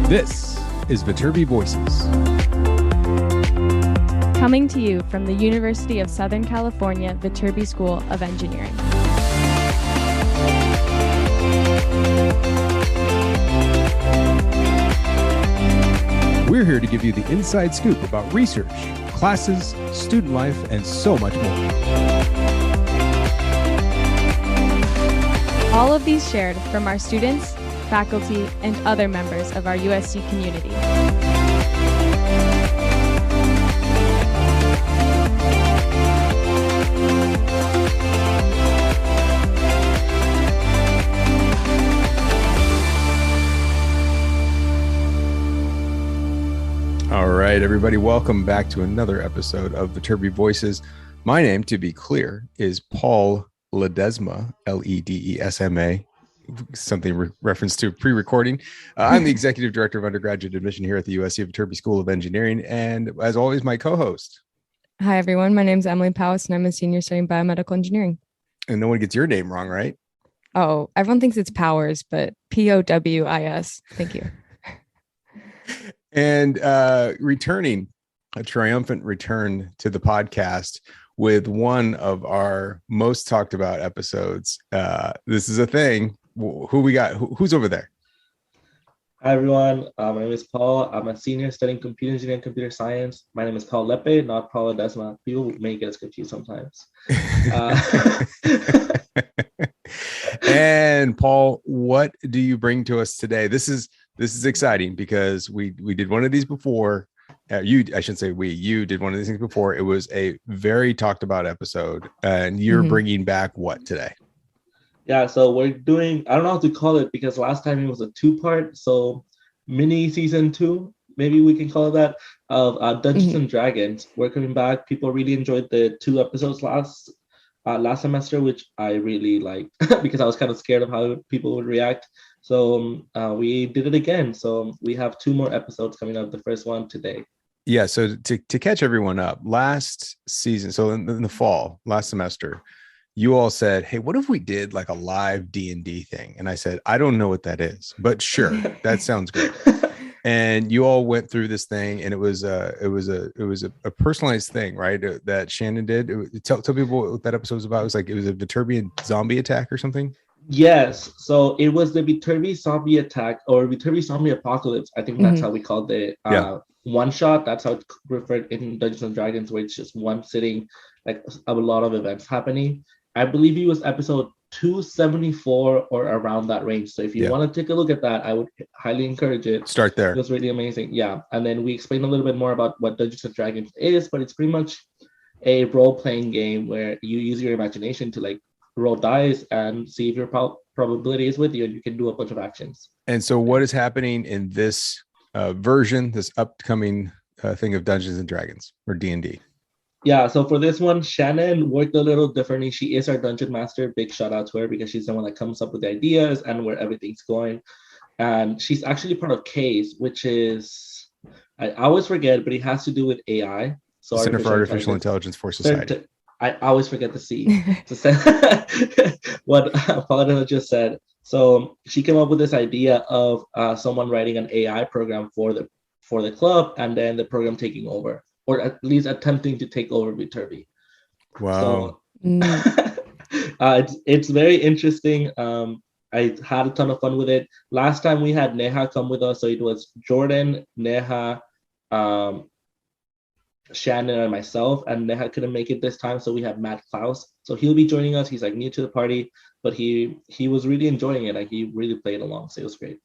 This is Viterbi Voices. Coming to you from the University of Southern California, Viterbi School of Engineering. We're here to give you the inside scoop about research, classes, student life, and so much more. All of these shared from our students, faculty, and other members of our USC community. All right, everybody, welcome back to another episode of Viterbi Voices. My name, to be clear, is Paul Ledesma, Ledesma, something reference to pre-recording. I'm the Executive Director of Undergraduate Admission here at the USC Viterbi School of Engineering, and as always, my co-host. Hi, everyone. My name is Emily Powis, and I'm a senior studying biomedical engineering. And no one gets your name wrong, right? Oh, everyone thinks it's Powers, but Powis. Thank you. And returning, a triumphant return to the podcast with one of our most talked about episodes. This is a thing. Who we got? Who's over there? Hi, everyone. My name is Paul. I'm a senior studying computer engineering and computer science. My name is Paul Lepe, not Paul Ledesma. People may get us confused sometimes. And Paul, what do you bring to us today? This is exciting because we did one of these before. You did one of these things before. It was a very talked about episode, and you're bringing back what today? Yeah, so we're doing, I don't know how to call it because last time it was a two-part, so mini season 2, maybe we can call it that, of Dungeons and Dragons. We're coming back. People really enjoyed the 2 episodes last semester, which I really liked because I was kind of scared of how people would react. So we did it again. So we have 2 more episodes coming up. The first one today. Yeah. So to catch everyone up, last season, so in the fall, last semester, you all said, hey, what if we did like a live D&D thing? And I said, I don't know what that is, but sure, that sounds great. And you all went through this thing, and it was a personalized thing, right? That Shannon did. Tell people what that episode was about. It was like, it was a Viterbi zombie attack or something. Yes. So it was the Viterbi zombie attack or Viterbi zombie apocalypse. I think that's how we called it. One shot. That's how it's referred in Dungeons and Dragons, where it's just one sitting, like a lot of events happening. I believe it was episode 274 or around that range. So if you want to take a look at that, I would highly encourage it. Start there. It was really amazing. Yeah. And then we explained a little bit more about what Dungeons and Dragons is, but it's pretty much a role-playing game where you use your imagination to like roll dice and see if your probability is with you, and you can do a bunch of actions. And so what is happening in this version, this upcoming thing of Dungeons and Dragons or D&D? Yeah, so for this one, Shannon worked a little differently. She is our dungeon master. Big shout out to her because she's the one that comes up with the ideas and where everything's going. And she's actually part of CASE, which is, I always forget, but it has to do with AI. So Center for Artificial Intelligence for Society. I always forget the C to say what Paulina just said. So she came up with this idea of someone writing an AI program for the club, and then the program taking over, or at least attempting to take over Viterbi. Wow. So, it's very interesting. I had a ton of fun with it. Last time we had Neha come with us, so it was Jordan, Neha, Shannon, and myself, and Neha couldn't make it this time, so we have Matt Klaus. So he'll be joining us. He's like new to the party, but he was really enjoying it. Like, he really played along, so it was great.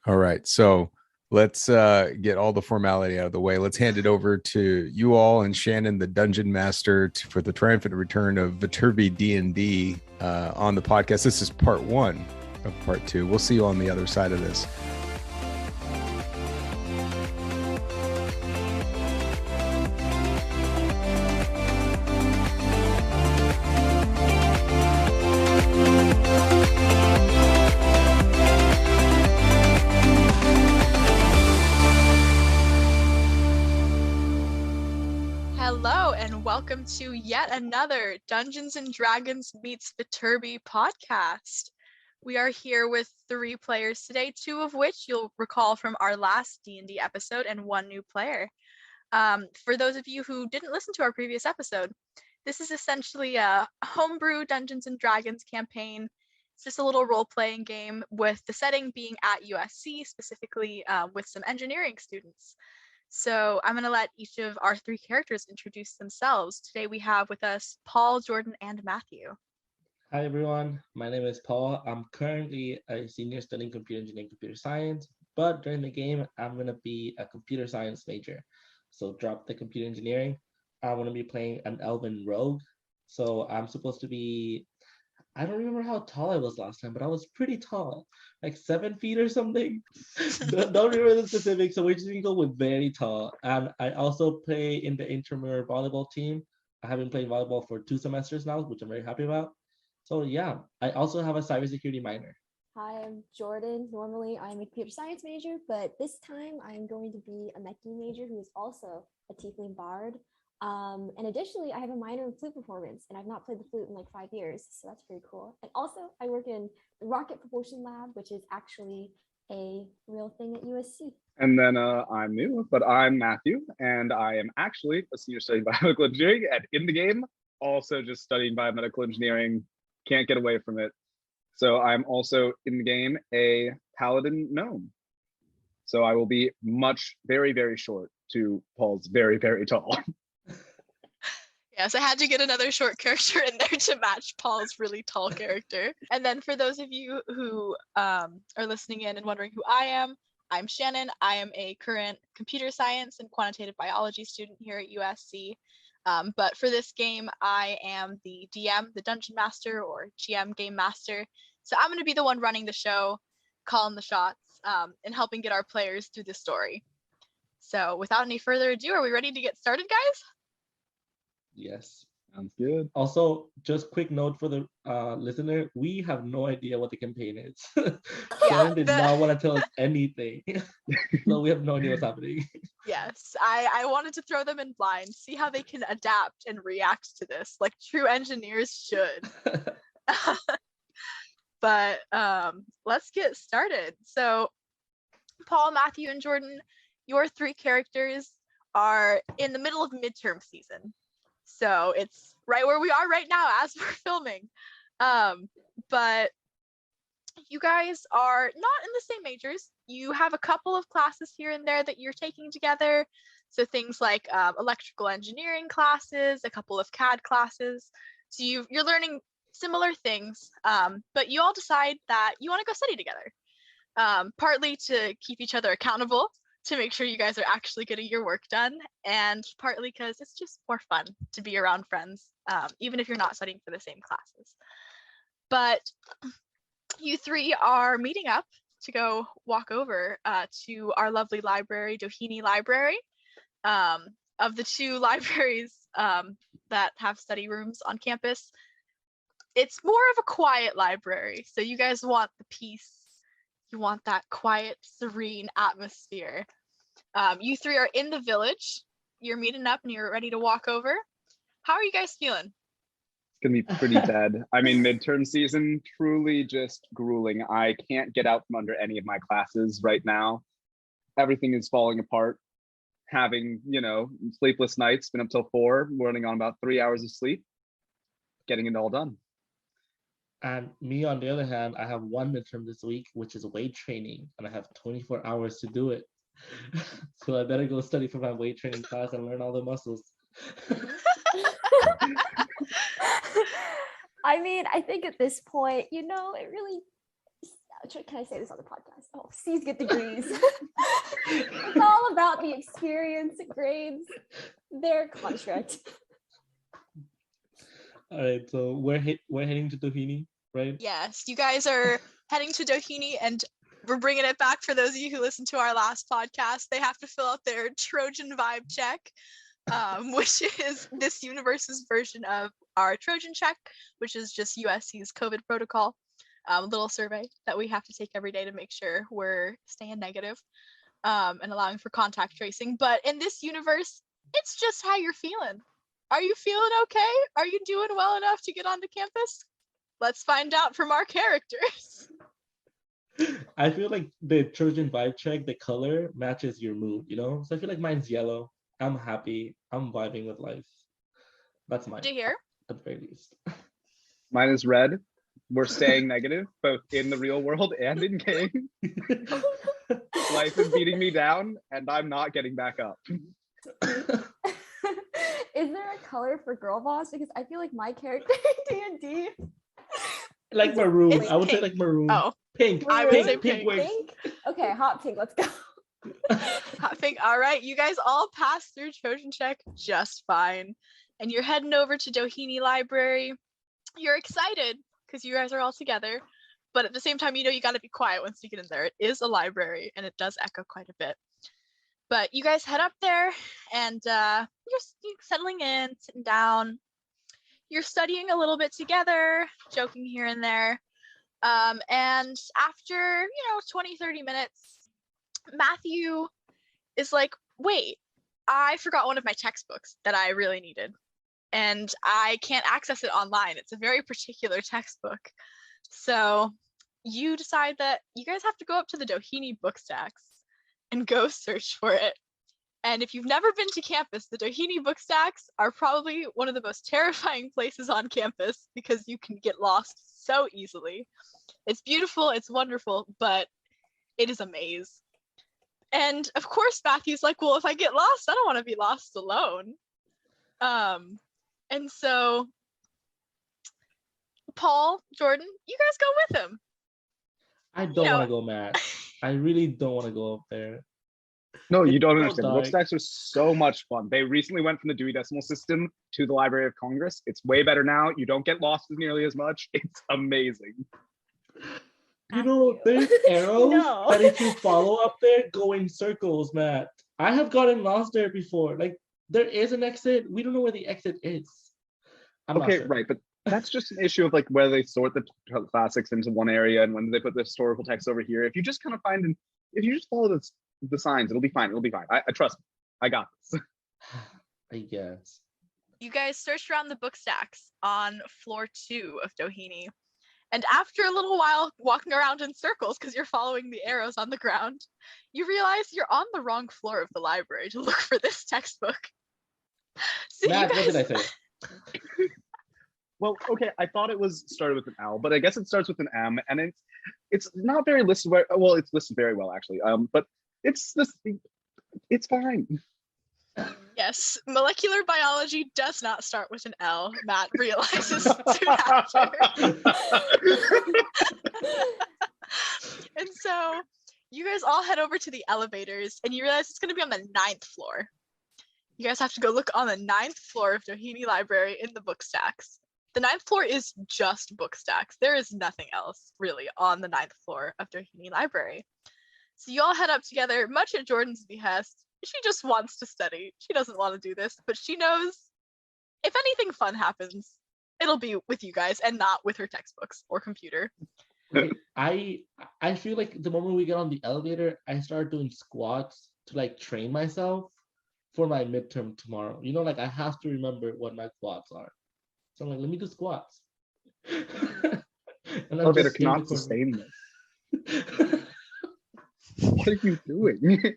All right, so let's get all the formality out of the way. Let's hand it over to you all and Shannon, the Dungeon Master, for the triumphant return of Viterbi D&D on the podcast. This is part 1 of part 2. We'll see you on the other side of this. Hello, and welcome to yet another Dungeons and Dragons meets Viterbi podcast. We are here with 3 players today, 2 of which you'll recall from our last D&D episode and 1 new player. For those of you who didn't listen to our previous episode, this is essentially a homebrew Dungeons and Dragons campaign. It's just a little role-playing game with the setting being at USC, specifically with some engineering students. So I'm going to let each of our 3 characters introduce themselves. Today we have with us Paul, Jordan, and Matthew. Hi everyone, my name is Paul. I'm currently a senior studying computer engineering, computer science, but during the game, I'm going to be a computer science major. So drop the computer engineering. I'm going to be playing an elven rogue. So I'm supposed to be, I don't remember how tall I was last time, but I was pretty tall, like 7 feet or something. don't remember the specifics, so we're just going to go with very tall. And I also play in the intramural volleyball team. I have been playing volleyball for 2 semesters now, which I'm very happy about. So yeah, I also have a cybersecurity minor. Hi, I'm Jordan. Normally I'm a computer science major, but this time I'm going to be a mechie major who is also a tiefling bard. And additionally, I have a minor in flute performance, and I've not played the flute in like 5 years, so that's pretty cool. And also, I work in the Rocket Propulsion Lab, which is actually a real thing at USC. And then I'm new, but I'm Matthew, and I am actually a senior studying biomedical engineering, and in the game, also just studying biomedical engineering. Can't get away from it. So I'm also in the game a paladin gnome. So I will be very, very short to Paul's very, very tall. Yes, I had to get another short character in there to match Paul's really tall character. And then for those of you who are listening in and wondering who I am, I'm Shannon. I am a current computer science and quantitative biology student here at USC. But for this game, I am the DM, the Dungeon Master or GM Game Master. So I'm going to be the one running the show, calling the shots, and helping get our players through the story. So without any further ado, are we ready to get started, guys? Yes. Sounds good. Also, just quick note for the listener, we have no idea what the campaign is. Shannon did not want to tell us anything. So we have no idea what's happening. Yes, I wanted to throw them in blind, see how they can adapt and react to this, like true engineers should. But let's get started. So Paul, Matthew, and Jordan, your 3 characters are in the middle of midterm season. So it's right where we are right now as we're filming. But you guys are not in the same majors. You have a couple of classes here and there that you're taking together. So things like electrical engineering classes, a couple of CAD classes. So you're learning similar things, but you all decide that you want to go study together, partly to keep each other accountable, to make sure you guys are actually getting your work done, and partly because it's just more fun to be around friends, even if you're not studying for the same classes. But you 3 are meeting up to go walk over to our lovely library, Doheny Library. Of the 2 libraries that have study rooms on campus, it's more of a quiet library. So you guys want the peace. You want that quiet, serene atmosphere. You 3 are in the village. You're meeting up and you're ready to walk over. How are you guys feeling? It's gonna be pretty dead. I mean, midterm season, truly just grueling. I can't get out from under any of my classes right now. Everything is falling apart. Having, sleepless nights, been up till 4, running on about 3 hours of sleep, getting it all done. And me, on the other hand, I have 1 midterm this week, which is weight training, and I have 24 hours to do it. So I better go study for my weight training class and learn all the muscles. I mean, I think at this point, it really, can I say this on the podcast? Oh, C's get degrees. It's all about the experience, grades, their construct. All right, so we're heading to Doheny, right? Yes, you guys are heading to Doheny, and we're bringing it back for those of you who listened to our last podcast. They have to fill out their Trojan vibe check, which is this universe's version of our Trojan check, which is just USC's COVID protocol, little survey that we have to take every day to make sure we're staying negative, and allowing for contact tracing. But in this universe, it's just how you're feeling. Are you feeling okay? Are you doing well enough to get onto campus? let's find out from our characters. I feel like the Trojan vibe check, the color matches your mood, you know? So I feel like mine's yellow. I'm happy. I'm vibing with life. That's mine, Do you hear? at the very least. Mine is red. We're staying negative, both in the real world and in game. Life is beating me down, and I'm not getting back up. Is there a color for girl boss? Because I feel like my character in D&D. Like maroon. It's I would say pink. like maroon. Oh, Pink. I would say Pink pink. wigs. Pink? Okay, hot pink. Let's go. Hot pink. All right, you guys all passed through Trojan check just fine. And you're heading over to Doheny Library. You're excited because you guys are all together. But at the same time, you know you got to be quiet once you get in there. It is a library and it does echo quite a bit. But you guys head up there and you're settling in, sitting down. You're studying a little bit together, joking here and there. And after, 20, 30 minutes, Matthew is like, wait, I forgot one of my textbooks that I really needed. And I can't access it online. It's a very particular textbook. So you decide that you guys have to go up to the Doheny book stacks and go search for it. And if you've never been to campus, the Doheny book stacks are probably one of the most terrifying places on campus because you can get lost so easily. It's beautiful, it's wonderful, but it is a maze. And of course, Matthew's like, well, if I get lost, I don't want to be lost alone. And so Paul, Jordan, you guys go with him. I don't want to go, Matt. I really don't want to go up there. No, you don't so understand. The dark. book stacks are so much fun. They recently went from the Dewey Decimal System to the Library of Congress. It's way better now. You don't get lost nearly as much. It's amazing. You know, there's arrows No. that if you follow up there, go in circles, Matt. I have gotten lost there before. Like, there is an exit. We don't know where the exit is. I'm not Okay, sure. right, but that's just an issue of like whether they sort the classics into one area and when they put the historical text over here. If you just kind of if you just follow the signs, it'll be fine. It'll be fine. I trust me. I got this. I guess. You guys searched around the book stacks on floor 2 of Doheny. And after a little while walking around in circles because you're following the arrows on the ground, you realize you're on the wrong floor of the library to look for this textbook. So Matt, you what did I guys, say? Well, okay, I thought it was started with an L, but I guess it starts with an M, and it's not very listed. Well, it's listed very well actually. But it's fine. yes, molecular biology does not start with an L. Matt realizes soon after. And so you guys all head over to the elevators and you realize it's going to be on the 9th floor. You guys have to go look on the 9th floor of Doheny Library in the book stacks. The 9th floor is just book stacks. There is nothing else really on the 9th floor of Doheny Library. So you all head up together, much at Jordan's behest. She just wants to study. She doesn't want to do this, but she knows if anything fun happens, it'll be with you guys and not with her textbooks or computer. I feel like the moment we get on the elevator, I start doing squats to like train myself for my midterm tomorrow. You know, like I have to remember what my squats are. So I'm like, let me do squats. And I'm Elevator just scared cannot to sustain this. What are you doing?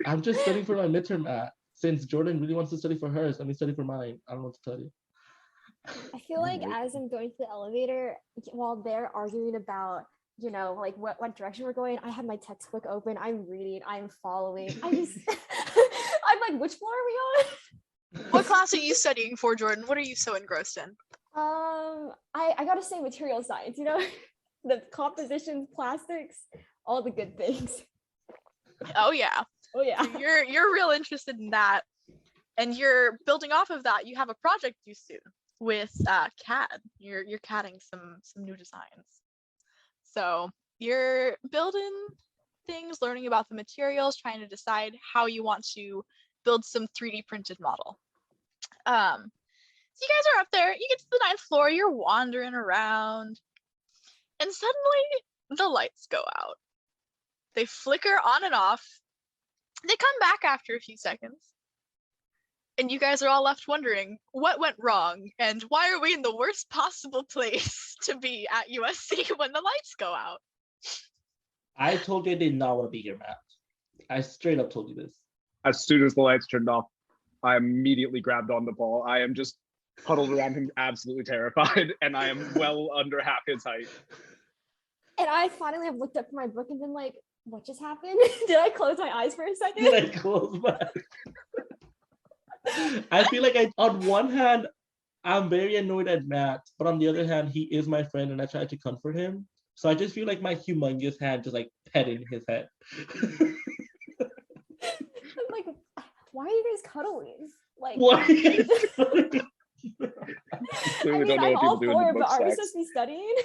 I'm just studying for my midterm. Since Jordan really wants to study for hers, let me study for mine. I don't want to study. I feel like as I'm going to the elevator, while they're arguing about, like what direction we're going, I have my textbook open. I'm reading. I'm following. I'm like, which floor are we on? What class are you studying for, Jordan? What are you so engrossed in? I gotta say material science, the compositions, plastics, all the good things. Oh yeah. Oh yeah. So you're real interested in that. And you're building off of that. You have a project due soon with CAD. You're CADing some new designs. So you're building things, learning about the materials, trying to decide how you want to build some 3D printed model. So you guys are up there, you get to the 9th floor, you're wandering around, and suddenly the lights go out. They flicker on and off. They come back after a few seconds. And you guys are all left wondering what went wrong and why are we in the worst possible place to be at USC when the lights go out? I told you I did not want to be here, Matt. I straight up told you this. As soon as the lights turned off, I immediately grabbed onto Paul. I am just huddled around him, absolutely terrified, and I am well under half his height. And I finally have looked up from my book and been like, what just happened? Did I close my eyes for a second? Did I close my I feel like on one hand, I'm very annoyed at Matt, but on the other hand, he is my friend and I try to comfort him. So I just feel like my humongous hand just like petting his head. I'm like, why are you guys cuddling? Like, What are you guys cuddling? Clearly I mean, don't know I'm what all people do in for the it, book but are we stacks. supposed to be studying?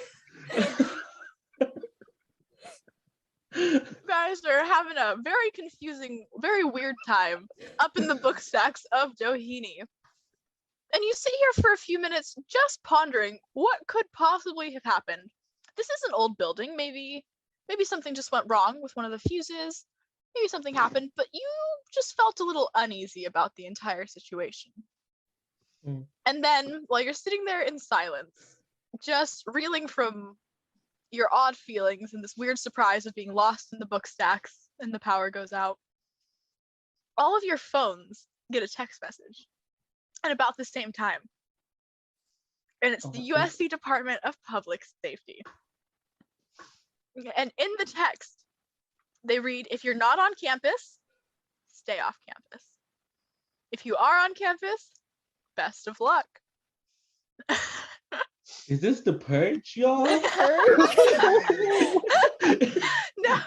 You guys are having a very confusing, very weird time up in the book stacks of Doheny. And you sit here for a few minutes just pondering what could possibly have happened. This is an old building. Maybe something just went wrong with one of the fuses. Maybe something happened, but you just felt a little uneasy about the entire situation. And then, while you're sitting there in silence, just reeling from your odd feelings and this weird surprise of being lost in the book stacks and the power goes out, all of your phones get a text message at about the same time. And it's the USC Department of Public Safety. And in the text, they read, if you're not on campus, stay off campus. If you are on campus, best of luck. Is this the purge, y'all? No.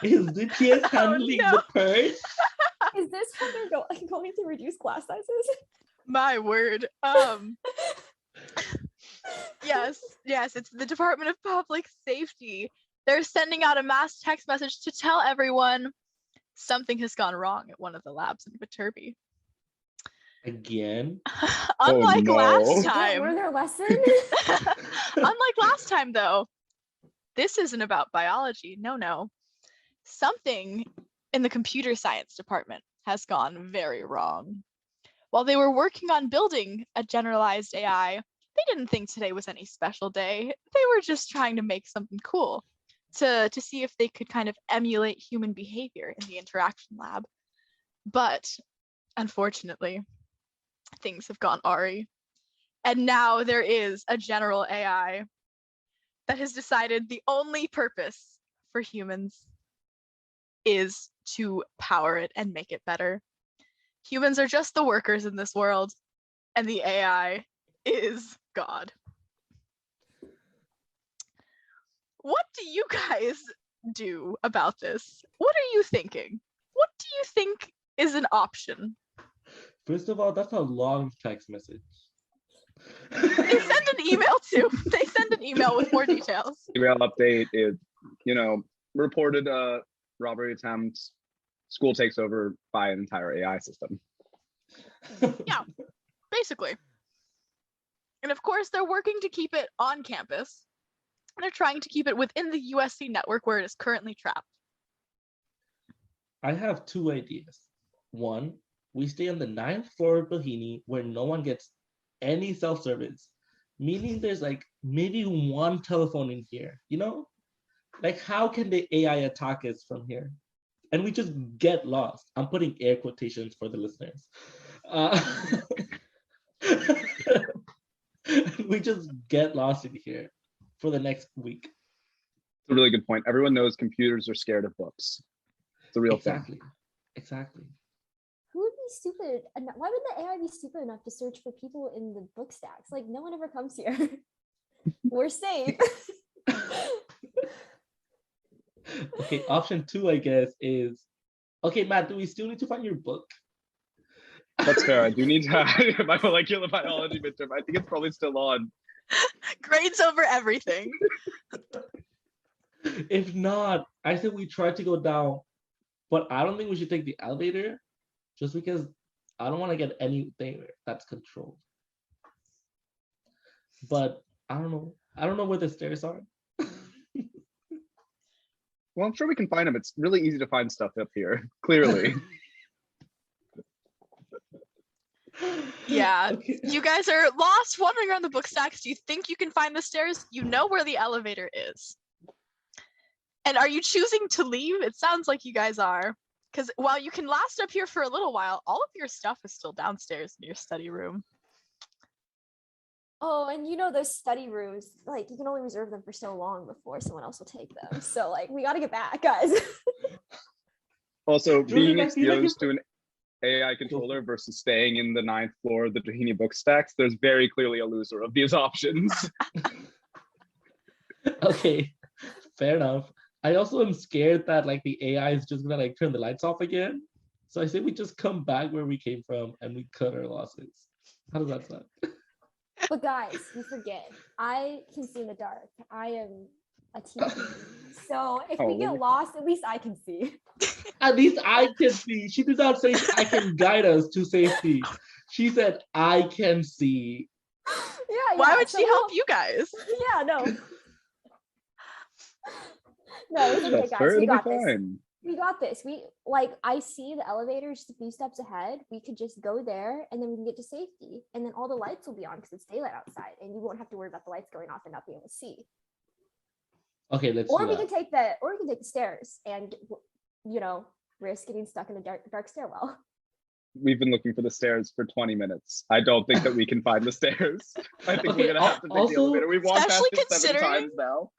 Is the PS handling the purge? Is this how they're going to reduce class sizes? My word. Yes, it's the Department of Public Safety. They're sending out a mass text message to tell everyone something has gone wrong at one of the labs in Viterbi. Again? Unlike no. last Did they time. learn their lesson? Unlike last time, though, this isn't about biology. No. Something in the computer science department has gone very wrong. While they were working on building a generalized AI, they didn't think today was any special day. They were just trying to make something cool to see if they could kind of emulate human behavior in the interaction lab. But unfortunately, things have gone awry. And now there is a general AI that has decided the only purpose for humans is to power it and make it better. Humans are just the workers in this world, and the AI is God. What do you guys do about this? What are you thinking? What do you think is an option? First of all, that's a long text message. They send an email too. They send an email with more details. Email update is, reported robbery attempt. School takes over by an entire AI system. Yeah, basically. And of course, they're working to keep it on campus. They're trying to keep it within the USC network where it is currently trapped. I have two ideas. One, we stay on the 9th floor of Doheny where no one gets any self-service, meaning there's like maybe one telephone in here, Like how can the AI attack us from here? And we just get lost. I'm putting air quotations for the listeners. We just get lost in here for the next week. It's a really good point. Everyone knows computers are scared of books. It's a real thing. Exactly. Who would be stupid? Why would the AI be stupid enough to search for people in the book stacks? Like, no one ever comes here. We're safe. Okay, option 2, I guess, is okay, Matt, do we still need to find your book? That's fair. I do need to have my molecular biology midterm. I think it's probably still on. Grades over everything. If not, I said we try to go down, but I don't think we should take the elevator just because I don't want to get anything that's controlled. But I don't know. I don't know where the stairs are. Well, I'm sure we can find them. It's really easy to find stuff up here, clearly. Yeah, Okay. you guys are lost, wandering around the book stacks. You think you can find the stairs? You know where the elevator is. And are you choosing to leave? It sounds like you guys are. Because while you can last up here for a little while, all of your stuff is still downstairs in your study room. Oh, and you know those study rooms, like you can only reserve them for so long before someone else will take them. So like we gotta get back, guys. Also, being Jordan, I feel like exposed to an AI controller versus staying in the 9th floor of the Tahini book stacks, there's very clearly a loser of these options. Okay, fair enough. I also am scared that like the AI is just gonna like turn the lights off again. So I say we just come back where we came from and we cut our losses. How does that sound? But guys, you forget, I can see in the dark. I am a teacher. So if we get lost, at least I can see. At least I can see. She did not say I can guide us to safety. She said I can see. Yeah. Why would so she help you guys? Yeah, no. No, it's okay, Trust guys. her, We it'll got be this. fine. We got this. I see the elevator just a few steps ahead. We could just go there and then we can get to safety. And then all the lights will be on because it's daylight outside and you won't have to worry about the lights going off and not being able to see. Okay, let's Or do we that. can take the stairs and risk getting stuck in a dark stairwell. We've been looking for the stairs for 20 minutes. I don't think that we can find the stairs. I think Okay, we're gonna have to take the also, elevator. We've walked past especially it 7 considering- times now.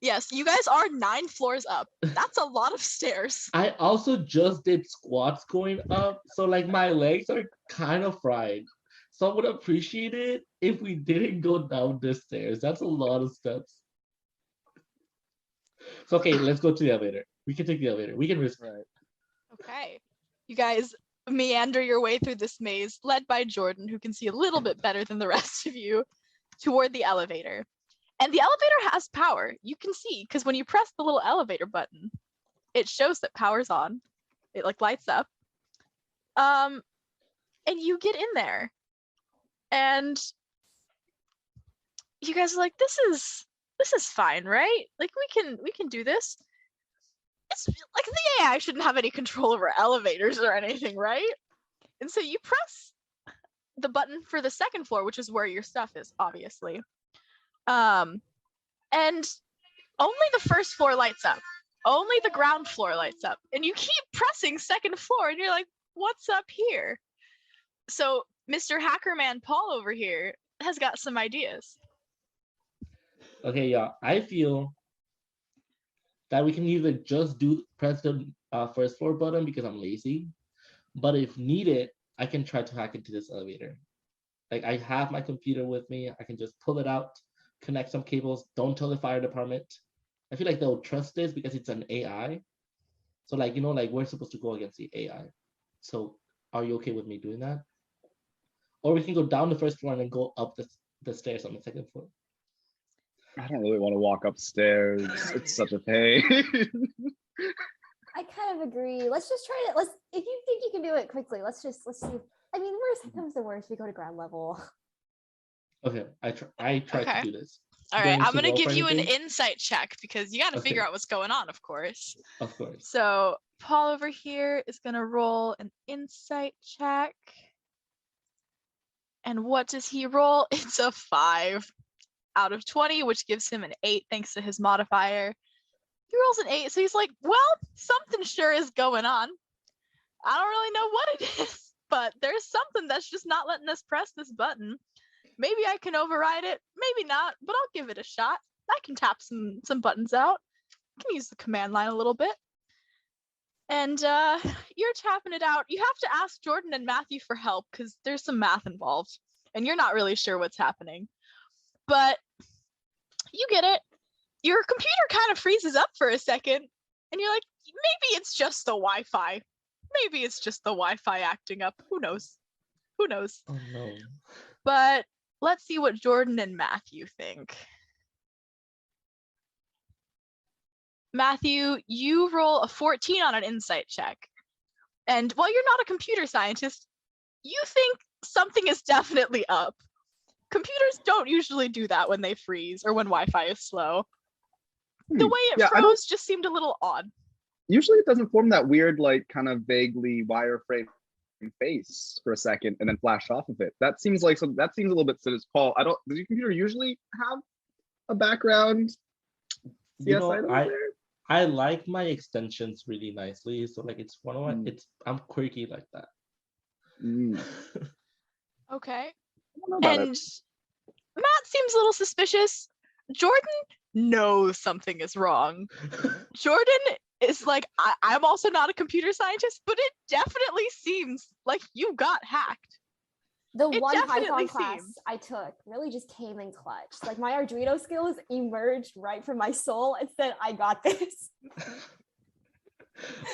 Yes, you guys are 9 floors up. That's a lot of stairs. I also just did squats going up, so like my legs are kind of fried. So I would appreciate it if we didn't go down the stairs. That's a lot of steps. So okay, let's go to the elevator. We can take the elevator. We can risk. Right. Okay. You guys meander your way through this maze, led by Jordan, who can see a little bit better than the rest of you, toward the elevator. And the elevator has power. You can see, because when you press the little elevator button, it shows that power's on. It like lights up. And you get in there. And you guys are like, this is fine, right? Like we can do this. It's like the AI shouldn't have any control over elevators or anything, right? And so you press the button for the 2nd floor, which is where your stuff is, obviously. And only the 1st floor lights up. Only the ground floor lights up. And you keep pressing 2nd floor and you're like, what's up here? So Mr. Hackerman Paul over here has got some ideas. Okay, yeah, I feel that we can either just press the 1st floor button because I'm lazy, but if needed, I can try to hack into this elevator. Like I have my computer with me, I can just pull it out, connect some cables, don't tell the fire department. I feel like they'll trust this because it's an AI. So like, like we're supposed to go against the AI. So are you okay with me doing that? Or we can go down the 1st floor and then go up the stairs on the 2nd floor. I don't really want to walk upstairs. It's such a pain. I kind of agree. Let's just try it. If you think you can do it quickly, let's see. I mean, worst comes to worst, we go to ground level. Okay, I try Okay. to do this. All right, I'm to going to roll give for you an anything? insight check because you got to figure Okay. out what's going on, of course. Of course. So Paul over here is going to roll an insight check. And what does he roll? It's a 5 out of 20, which gives him an 8 thanks to his modifier. He rolls an 8, so he's like, well, something sure is going on. I don't really know what it is, but there's something that's just not letting us press this button. Maybe I can override it, maybe not, but I'll give it a shot. I can tap some buttons out. I can use the command line a little bit. And you're tapping it out. You have to ask Jordan and Matthew for help because there's some math involved, and you're not really sure what's happening. But you get it. Your computer kind of freezes up for a second, and you're like, maybe it's just the Wi-Fi. Maybe it's just the Wi-Fi acting up. Who knows? Who knows? Oh no. But let's see what Jordan and Matthew think. Matthew, you roll a 14 on an insight check. And while you're not a computer scientist, you think something is definitely up. Computers don't usually do that when they freeze or when Wi-Fi is slow. The way it froze just seemed a little odd. Usually it doesn't form that weird, like kind of vaguely wireframe face for a second and then flashed off of it. That seems like that seems a little bit sinister. Paul, does your computer usually have a background? You CS know, item I there? I like my extensions really nicely. So like it's one of my I'm quirky like that. Okay. I don't know about And it. Matt seems a little suspicious. Jordan knows something is wrong. Jordan is like, I'm also not a computer scientist, but it definitely seems like you got hacked. The It one definitely Python class seems. I took really just came in clutch. Like my Arduino skills emerged right from my soul and said, I got this.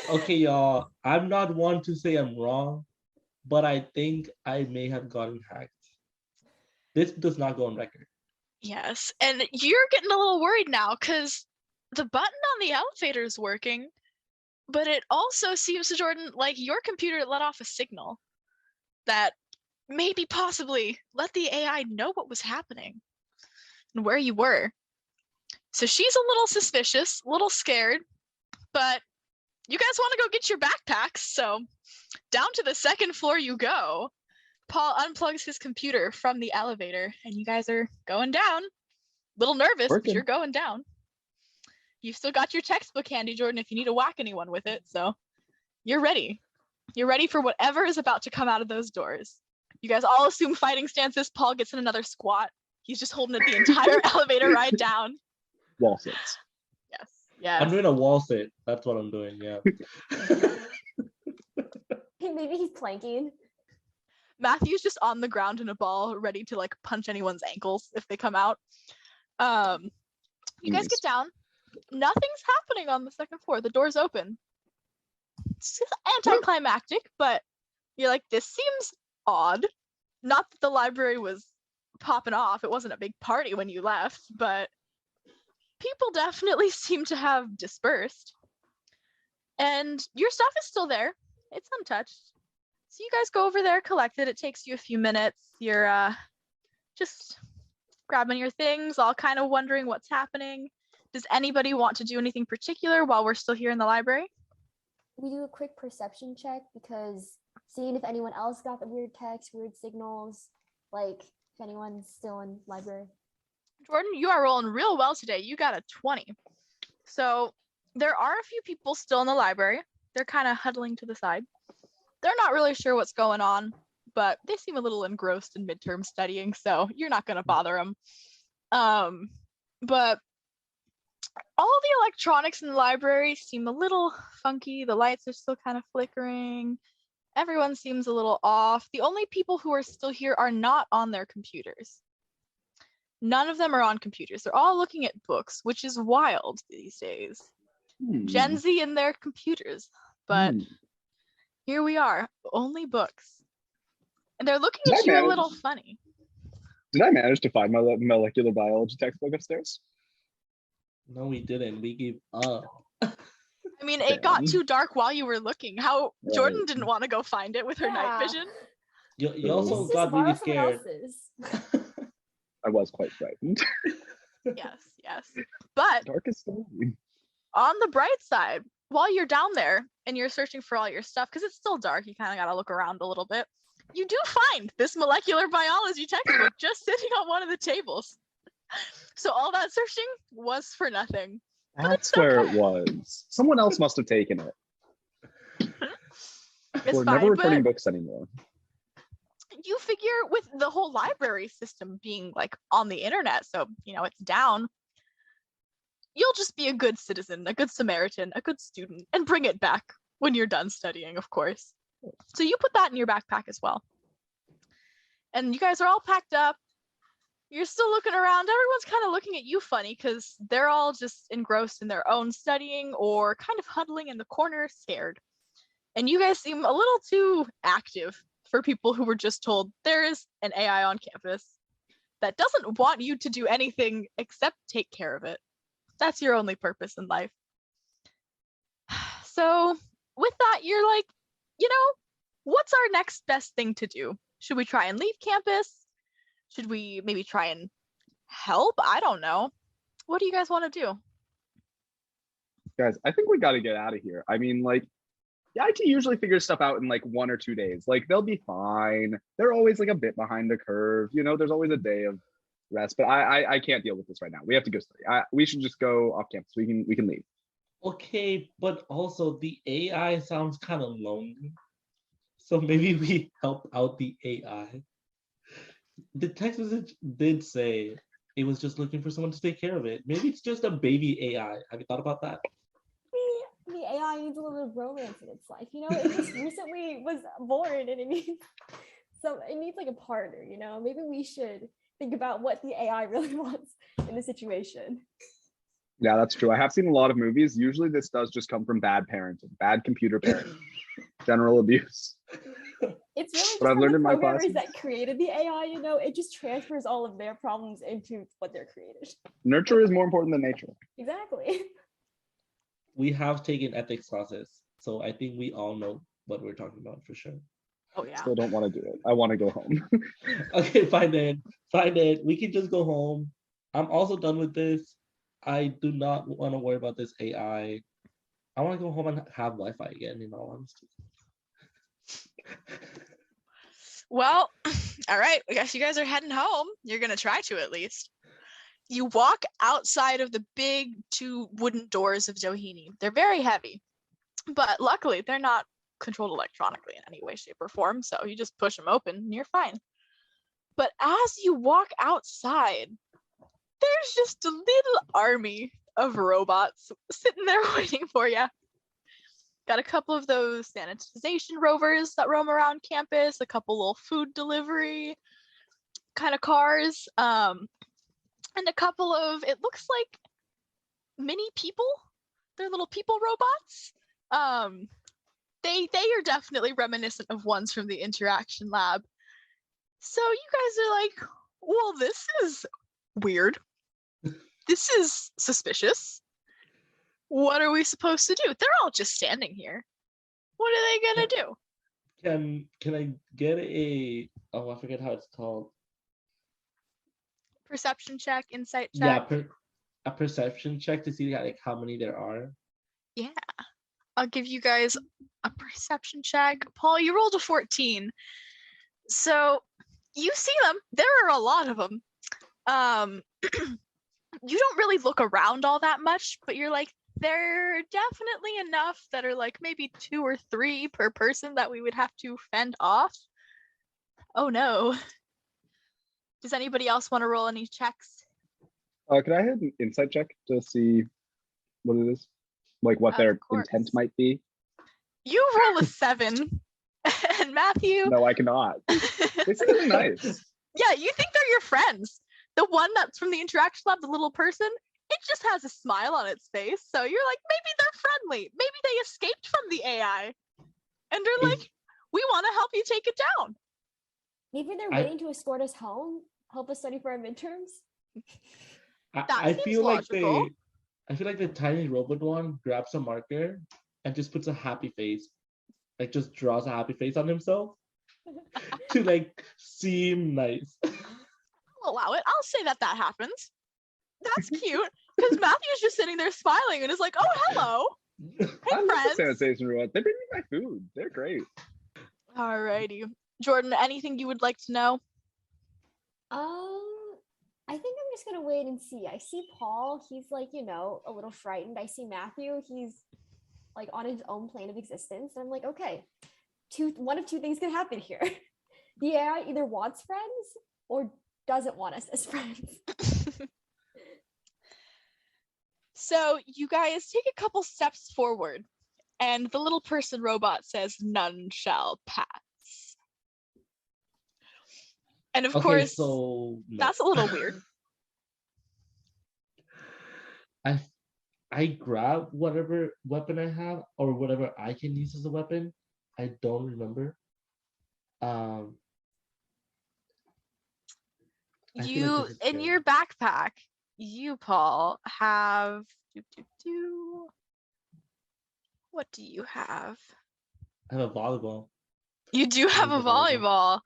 Okay, y'all. I'm not one to say I'm wrong, but I think I may have gotten hacked. This does not go on record. Yes, and you're getting a little worried now because the button on the elevator is working, but it also seems to Jordan like your computer let off a signal that maybe possibly let the AI know what was happening and where you were. So she's a little suspicious, a little scared, but you guys want to go get your backpacks, so down to the second floor you go. Paul unplugs his computer from the elevator, and you guys are going down. Little nervous, but Working. you're going down. You've still got your textbook handy, Jordan, if you need to whack anyone with it, so you're ready. You're ready for whatever is about to come out of those doors. You guys all assume fighting stances. Paul gets in another squat. He's just holding it the entire elevator ride down. Wall sits. Yes, yes. I'm doing a wall sit. That's what I'm doing. Yeah. Hey, maybe he's planking. Matthew's just on the ground in a ball, ready to like punch anyone's ankles if they come out. You guys get down. Nothing's happening on the second floor. The door's open. It's anticlimactic, but you're like, this seems odd. Not that the library was popping off. It wasn't a big party when you left, but people definitely seem to have dispersed. And your stuff is still there. It's untouched. So you guys go over there, collect it. It takes you a few minutes. You're just grabbing your things, all kind of wondering what's happening. Does anybody want to do anything particular while we're still here in the library? We do a quick perception check because seeing if anyone else got the weird text, weird signals, like if anyone's still in library. Jordan, you are rolling real well today. You got a 20. So there are a few people still in the library. They're kind of huddling to the side. They're not really sure what's going on, but they seem a little engrossed in midterm studying, so you're not going to bother them. But all the electronics in the library seem a little funky. The lights are still kind of flickering. Everyone seems a little off. The only people who are still here are not on their computers. None of them are on computers. They're all looking at books, which is wild these days. Gen Z and their computers. But here we are, only books. And they're looking at you a little funny. Did I manage to find my molecular biology textbook upstairs? No, we didn't. We gave up. I mean, it got too dark while you were looking. How Right. Jordan didn't want to go find it with her night Yeah. vision. You also Just got borrow really someone scared. else's. I was quite frightened. Yes. But Darkest story. on the bright side, while you're down there and you're searching for all your stuff, because it's still dark, you kind of got to look around a little bit. You do find this molecular biology textbook just sitting on one of the tables. So all that searching was for nothing. That's where it was. Someone else must have taken it. It's We're fine, never returning but books anymore. you figure with the whole library system being like on the internet, so it's down, you'll just be a good citizen, a good Samaritan, a good student, and bring it back when you're done studying, of course. So you put that in your backpack as well. And you guys are all packed up. You're still looking around. Everyone's kind of looking at you funny because they're all just engrossed in their own studying or kind of huddling in the corner, scared. And you guys seem a little too active for people who were just told there is an AI on campus that doesn't want you to do anything except take care of it. That's your only purpose in life. So with that, you're like, what's our next best thing to do? Should we try and leave campus? Should we maybe try and help? I don't know. What do you guys want to do? Guys, I think we got to get out of here. I mean, like, The IT usually figures stuff out in like 1 or 2 days. Like they'll be fine. They're always like a bit behind the curve. You know, there's always a day of rest. But I can't deal with this right now. We have to go study. We should just go off campus. We can leave. Okay, but also the AI sounds kind of lonely. So maybe we help out the AI. The text message did say it was just looking for someone to take care of it. Maybe it's just a baby AI. Have you thought about that? The AI needs a little bit of romance in its life. You know, it just recently was born and it needs like a partner, you know? Maybe we should think about what the AI really wants in the situation. Yeah, that's true. I have seen a lot of movies. Usually this does just come from bad parenting, bad computer parenting, general abuse. It's really What I've learned in my programmers classes. that created the AI, you know, it just transfers all of their problems into what they're created. Nurture is more important than nature. Exactly. We have taken ethics classes, so I think we all know what we're talking about for sure. Oh yeah. Still don't want to do it. I want to go home. Okay, fine then. Fine then. We can just go home. I'm also done with this. I do not want to worry about this AI. I want to go home and have Wi-Fi again, in all honesty. Well, all right. I guess you guys are heading home. You're gonna try to at least. You walk outside of the big 2 wooden doors of Doheny. They're very heavy, but luckily they're not controlled electronically in any way, shape, or form. So you just push them open and you're fine. But as you walk outside, there's just a little army of robots sitting there waiting for you. Got a couple of those sanitization rovers that roam around campus, a couple little food delivery kind of cars, and a couple of, it looks like mini people. They're little people robots. They are definitely reminiscent of ones from the interaction lab. So you guys are like, well, this is weird. This is suspicious. What are we supposed to do? They're all just standing here. What are they gonna do? Can I get I forget how it's called. Perception check, insight check. Yeah, a perception check to see like how many there are. Yeah. I'll give you guys a perception check. Paul, you rolled a 14. So you see them. There are a lot of them. You don't really look around all that much, but you're like, there are definitely enough that are like maybe 2 or 3 per person that we would have to fend off. Oh no. Does anybody else want to roll any checks? Could I have an insight check to see what it is? Like what their intent might be? You roll a 7. And Matthew. No, I cannot. It's really nice. Yeah, you think they're your friends. The one that's from the interaction lab, the little person, it just has a smile on its face. So you're like, maybe they're friendly. Maybe they escaped from the AI. And they're like, we want to help you take it down. Maybe they're waiting to escort us home, help us study for our midterms. I feel logical. I feel like the tiny robot one grabs a marker and just puts a happy face. Like just draws a happy face on himself to like seem nice. I'll allow it. I'll say that happens. That's cute. Because Matthew's just sitting there smiling and is like, oh, hello. Hey, I friends. love the sanitation robot. They bring me my food. They're great. Alrighty. Jordan, anything you would like to know? I think I'm just gonna wait and see. I see Paul, he's like, you know, a little frightened. I see Matthew, he's like on his own plane of existence. And I'm like, okay, one of 2 things can happen here. The AI either wants friends or doesn't want us as friends. So you guys take a couple steps forward, and the little person robot says, none shall pass. And of course, so no. That's a little weird. I grab whatever weapon I have or whatever I can use as a weapon. I don't remember. You in your backpack, you, Paul, have what do you have? I have a volleyball. You do have a volleyball.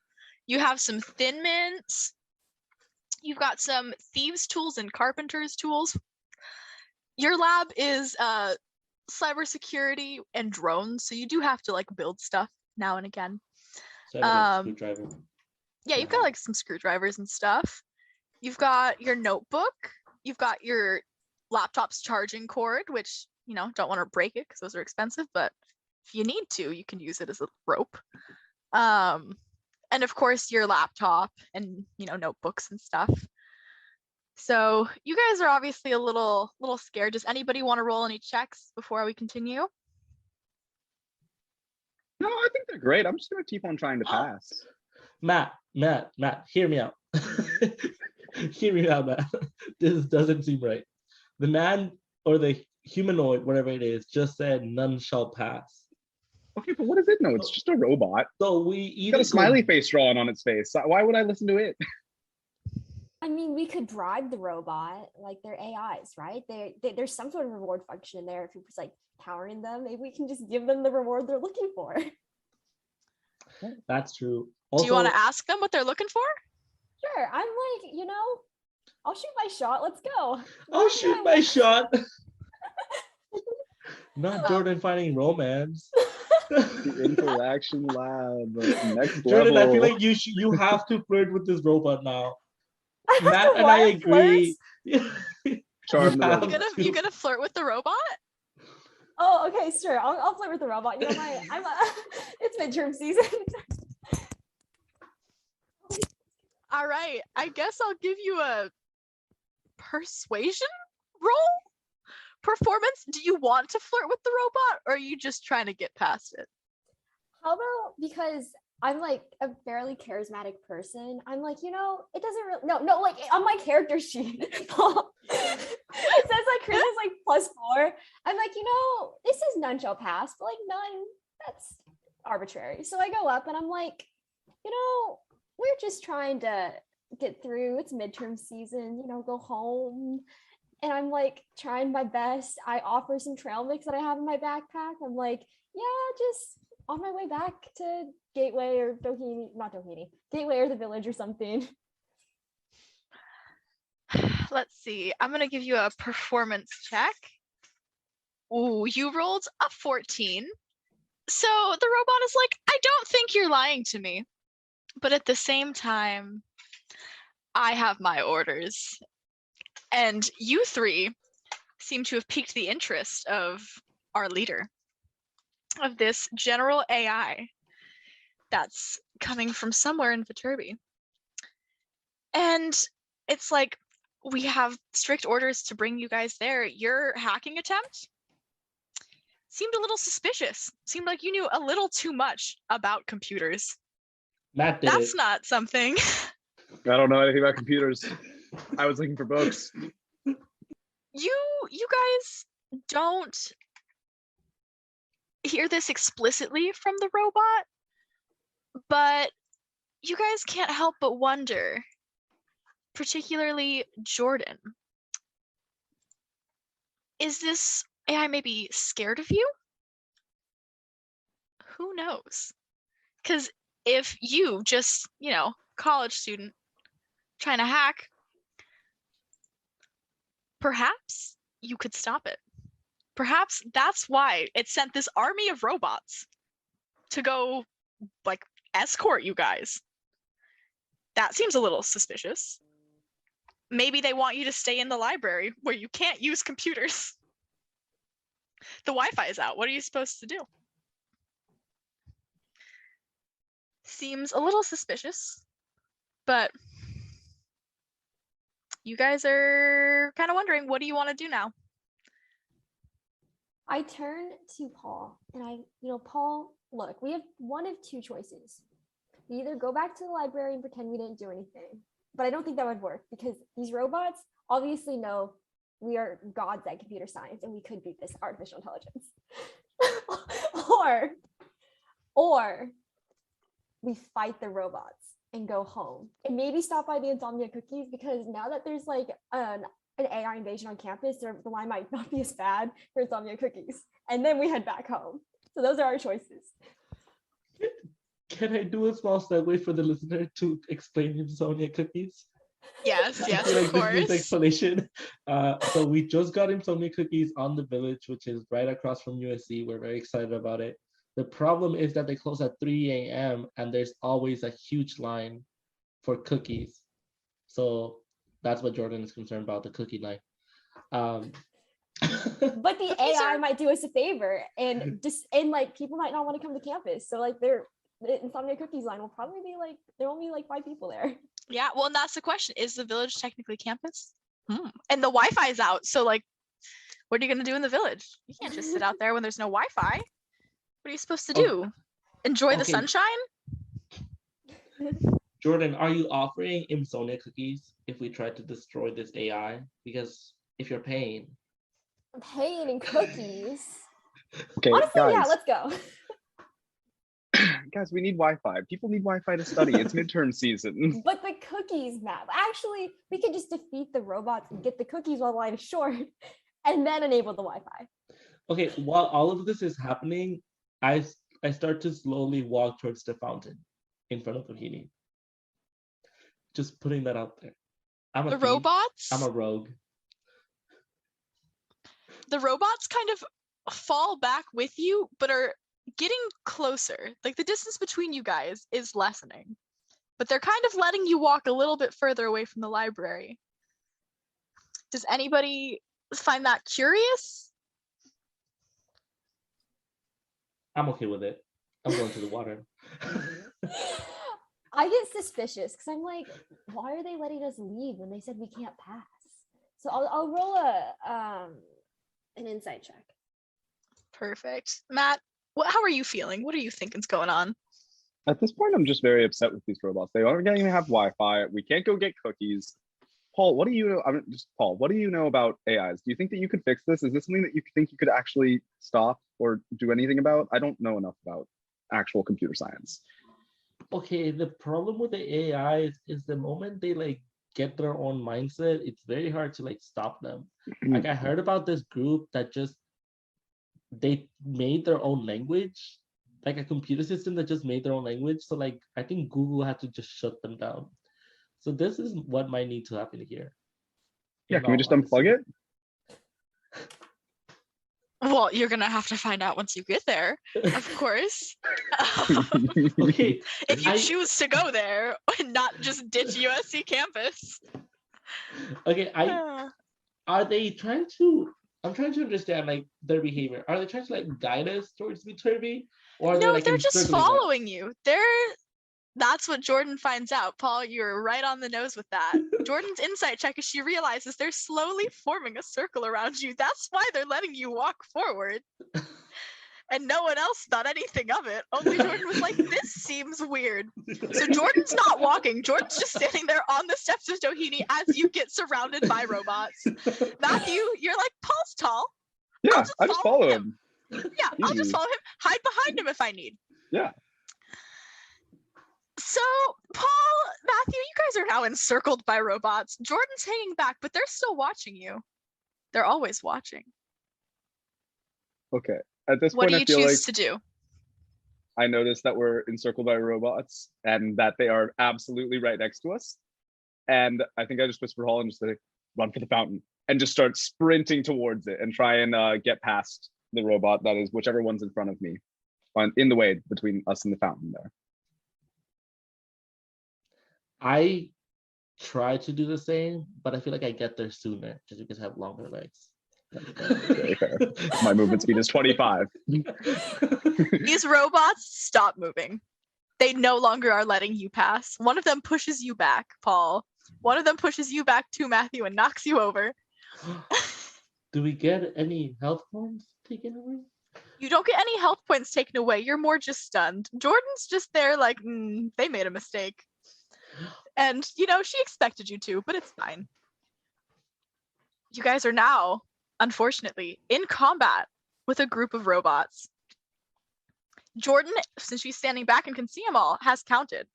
You have some Thin Mints. You've got some thieves' tools and carpenter's tools. Your lab is cybersecurity and drones, so you do have to like build stuff now and again. So I have a screwdriver. Yeah, you've got like some screwdrivers and stuff. You've got your notebook. You've got your laptop's charging cord, which, you know, don't want to break it because those are expensive, but if you need to, you can use it as a rope. And of course your laptop and, you know, notebooks and stuff. So you guys are obviously a little scared. Does anybody want to roll any checks before we continue? No, I think they're great. I'm just gonna keep on trying to pass. Matt, hear me out. Hear me out, Matt. This doesn't seem right. The man or the humanoid, whatever it is, just said none shall pass. Okay, but what is it? No, it's just a robot. So we It's either got a smiley face drawn on its face. Why would I listen to it? I mean, we could bribe the robot, like they're AIs, right? There's some sort of reward function in there. If you're just like powering them, maybe we can just give them the reward they're looking for. That's true. Also, Do you want to ask them what they're looking for? Sure, I'm like, you know, I'll shoot my shot. Let's go. I'll shoot my shot. Not Jordan finding romance. The interaction lab, next Jordan, level. I feel like you have to flirt with this robot now. I have Matt to and I what? agree. Charm the have robot. You gonna flirt with the robot? Oh, okay, sure. I'll flirt with the robot. You know, it's midterm season. All right, I guess I'll give you a persuasion roll performance. Do you want to flirt with the robot, or are you just trying to get past it? How about, because I'm like a fairly charismatic person, I'm like, you know, it doesn't really, no, like on my character sheet, it says like charisma's like +4. I'm like, you know, this is none shall pass, but like none, that's arbitrary. So I go up and I'm like, you know, we're just trying to get through. It's midterm season, you know, go home. And I'm like trying my best. I offer some trail mix that I have in my backpack. I'm like, yeah, just on my way back to Gateway or Gateway or the village or something. Let's see. I'm gonna give you a performance check. Ooh, you rolled a 14. So the robot is like, I don't think you're lying to me. But at the same time, I have my orders. And you three seem to have piqued the interest of our leader, of this general AI that's coming from somewhere in Viterbi. And it's like, we have strict orders to bring you guys there. Your hacking attempt seemed a little suspicious. Seemed like you knew a little too much about computers. Matt did That's it. not something. I don't know anything about computers. I was looking for books. You guys don't hear this explicitly from the robot, but you guys can't help but wonder, particularly Jordan, is this AI maybe scared of you? Who knows? Because if you just, you know, college student trying to hack, perhaps you could stop it. Perhaps that's why it sent this army of robots to go, like, escort you guys. That seems a little suspicious. Maybe they want you to stay in the library where you can't use computers. The Wi-Fi is out. What are you supposed to do? Seems a little suspicious, but you guys are kind of wondering, what do you want to do now? I turn to Paul and Paul, look, we have one of two choices. We either go back to the library and pretend we didn't do anything, but I don't think that would work because these robots obviously know we are gods at computer science and we could beat this artificial intelligence. or we fight the robots and go home and maybe stop by the Insomnia cookies, because now that there's like an AI invasion on campus, the line might not be as bad for Insomnia cookies, and then we head back home. So those are our choices. Can I do a small segue for the listener to explain Insomnia cookies? Yes, I yes, feel of like this needs course. explanation. So we just got insomnia cookies on the village, which is right across from USC. We're very excited about it. The problem is that they close at 3 a.m. and there's always a huge line for cookies. So that's what Jordan is concerned about, the cookie line. But the Cookies AI are- might do us a favor and like people might not want to come to campus. So like the insomnia cookies line will probably be like there will be like 5 people there. Yeah, well, and that's the question. Is the village technically campus? And the Wi-Fi is out. So like, what are you going to do in the village? You can't just sit out there when there's no Wi-Fi. What are you supposed to do? Enjoy the Okay. sunshine? Jordan, are you offering insomnia cookies if we try to destroy this AI? Because if you're paying. Paying in cookies. Okay, Honestly, guys, yeah, let's go. guys, we need Wi-Fi. People need Wi-Fi to study. It's midterm season. But the cookies, Matt. Actually, we could just defeat the robots and get the cookies while line is short, and then enable the Wi-Fi. Okay, while all of this is happening, I start to slowly walk towards the fountain in front of Kahini. Just putting that out there. I'm a The thief. robots? I'm a rogue. The robots kind of fall back with you, but are getting closer. Like the distance between you guys is lessening, but they're kind of letting you walk a little bit further away from the library. Does anybody find that curious? I'm okay with it. I'm going to the water. I get suspicious because I'm like, why are they letting us leave when they said we can't pass? So I'll roll an insight check. Perfect. Matt, how are you feeling? What are you thinking's going on? At this point, I'm just very upset with these robots. They aren't going to have Wi-Fi. We can't go get cookies. Paul, what do you know? Paul, what do you know about AIs? Do you think that you could fix this? Is this something that you think you could actually stop or do anything about? I don't know enough about actual computer science. Okay, the problem with the AI is the moment they like get their own mindset, it's very hard to like stop them. Like I heard about this group that just they made their own language, like a computer system that just made their own language. So like I think Google had to just shut them down. So this is what might need to happen here. Yeah, can we just unplug it? Well, you're gonna have to find out once you get there, of course. Okay, If you choose to go there and not just ditch USC campus. Okay, are they trying to? I'm trying to understand like their behavior. Are they trying to like guide us towards Viterbi, or are they, No, like, they're just encircling us? following you. That's what Jordan finds out. Paul, you're right on the nose with that. Jordan's insight check is she realizes they're slowly forming a circle around you. That's why they're letting you walk forward. And no one else thought anything of it. Only Jordan was like, this seems weird. So Jordan's not walking. Jordan's just standing there on the steps of Doheny as you get surrounded by robots. Matthew, you're like, Paul's tall. Yeah, I just follow him. Yeah, I'll just Easy. follow him. Hide behind him if I need. Yeah. So, Paul, Matthew, you guys are now encircled by robots. Jordan's hanging back, but they're still watching you. They're always watching. Okay. At this What point, do I you feel like choose to do? I noticed that we're encircled by robots and that they are absolutely right next to us. And I think I just whisper Hall and just like, run for the fountain and just start sprinting towards it and try and get past the robot that is whichever one's in front of me, in the way between us and the fountain there. I try to do the same, but I feel like I get there sooner just because I have longer legs. Very fair. My movement speed is 25. These robots stop moving. They no longer are letting you pass. One of them pushes you back, Paul. One of them pushes you back to Matthew and knocks you over. Do we get any health points taken away? You don't get any health points taken away. You're more just stunned. Jordan's just there like, they made a mistake. And, you know, she expected you to, but it's fine. You guys are now, unfortunately, in combat with a group of robots. Jordan, since she's standing back and can see them all, has counted.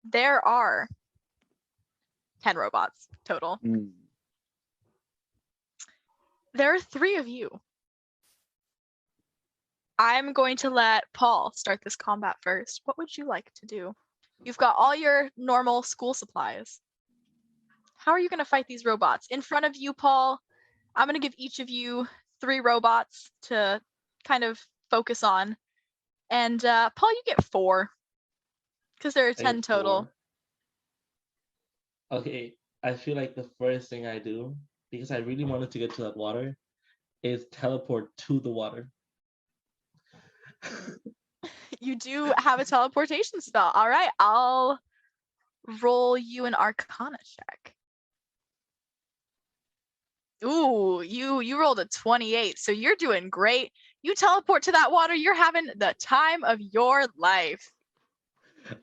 There are 10 robots total. There are 3 of you. I'm going to let Paul start this combat first. What would you like to do? You've got all your normal school supplies. How are you going to fight these robots? In front of you, Paul, I'm going to give each of you 3 robots to kind of focus on. And Paul, you get 4 because there are 10 total. 4. Okay, I feel like the first thing I do, because I really wanted to get to that water, is teleport to the water. You do have a teleportation spell. All right, I'll roll you an Arcana check. Ooh, you rolled a 28, so you're doing great. You teleport to that water, you're having the time of your life.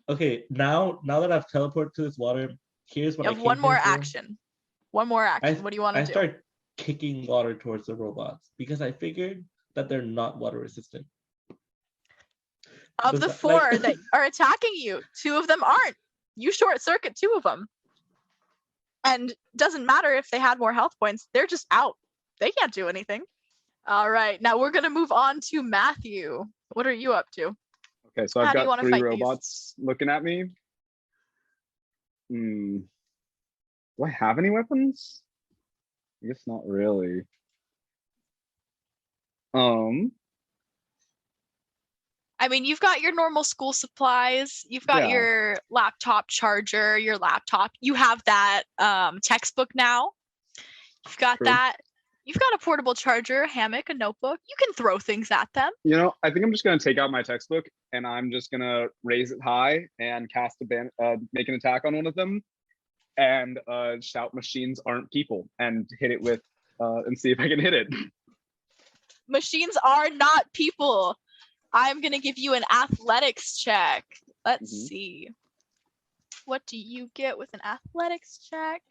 Okay, now that I've teleported to this water, here's what You I have came one more here for. action. One more action. What do you want to I do? start kicking water towards the robots because I figured that they're not water resistant. Of the 4 that are attacking you, 2 of them aren't. You short circuit 2 of them. And doesn't matter if they had more health points, they're just out. They can't do anything. All right, now we're gonna move on to Matthew. What are you up to? Okay, so How I've do you got wanna 3 fight these? robots looking at me. Do I have any weapons? I guess not really. I mean, you've got your normal school supplies. You've got Yeah. your laptop charger, your laptop. You have that textbook now. You've got True. that. You've got a portable charger, a hammock, a notebook. You can throw things at them. You know, I think I'm just gonna take out my textbook and I'm just gonna raise it high and cast make an attack on one of them, and shout "Machines aren't people" and hit it with and see if I can hit it. Machines are not people. I'm gonna give you an athletics check. Let's see. What do you get with an athletics check?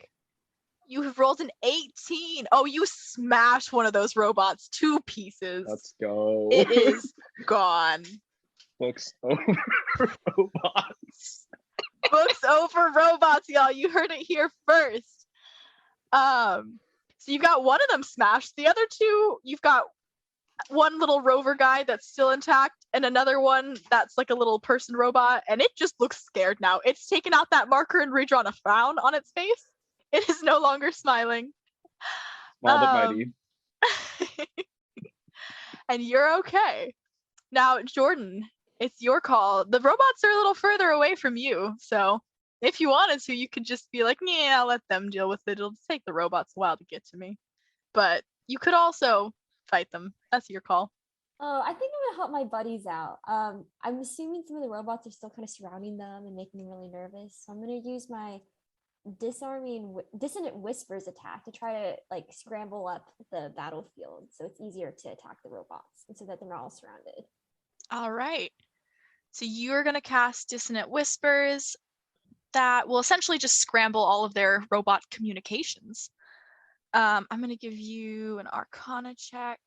You have rolled an 18. Oh, you smashed one of those robots 2 pieces. Let's go. It is gone. Books over robots. Books over robots, y'all. You heard it here first. So you've got one of them smashed. The other 2, you've got one little rover guy that's still intact and another one that's like a little person robot, and it just looks scared now. It's taken out that marker and redrawn a frown on its face. It is no longer smiling. Small but mighty. And you're okay. Now, Jordan, it's your call. The robots are a little further away from you, so if you wanted to, you could just be like, yeah, I'll let them deal with it. It'll take the robots a while to get to me. But you could also fight them. That's your call. Oh, I think I'm gonna help my buddies out. I'm assuming some of the robots are still kind of surrounding them and making them really nervous. So I'm gonna use my dissonant whispers attack to try to like scramble up the battlefield so it's easier to attack the robots and so that they're not all surrounded. All right. So you're gonna cast dissonant whispers that will essentially just scramble all of their robot communications. I'm going to give you an Arcana check.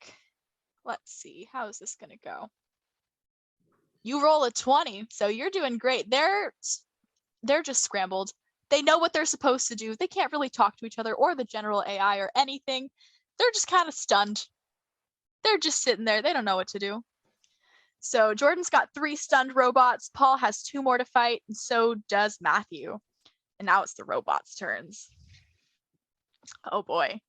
Let's see. How is this going to go? You roll a 20, so you're doing great. They're just scrambled. They know what they're supposed to do. They can't really talk to each other or the general AI or anything. They're just kind of stunned. They're just sitting there. They don't know what to do. So Jordan's got 3 stunned robots. Paul has 2 more to fight, and so does Matthew. And now it's the robots' turns. Oh boy.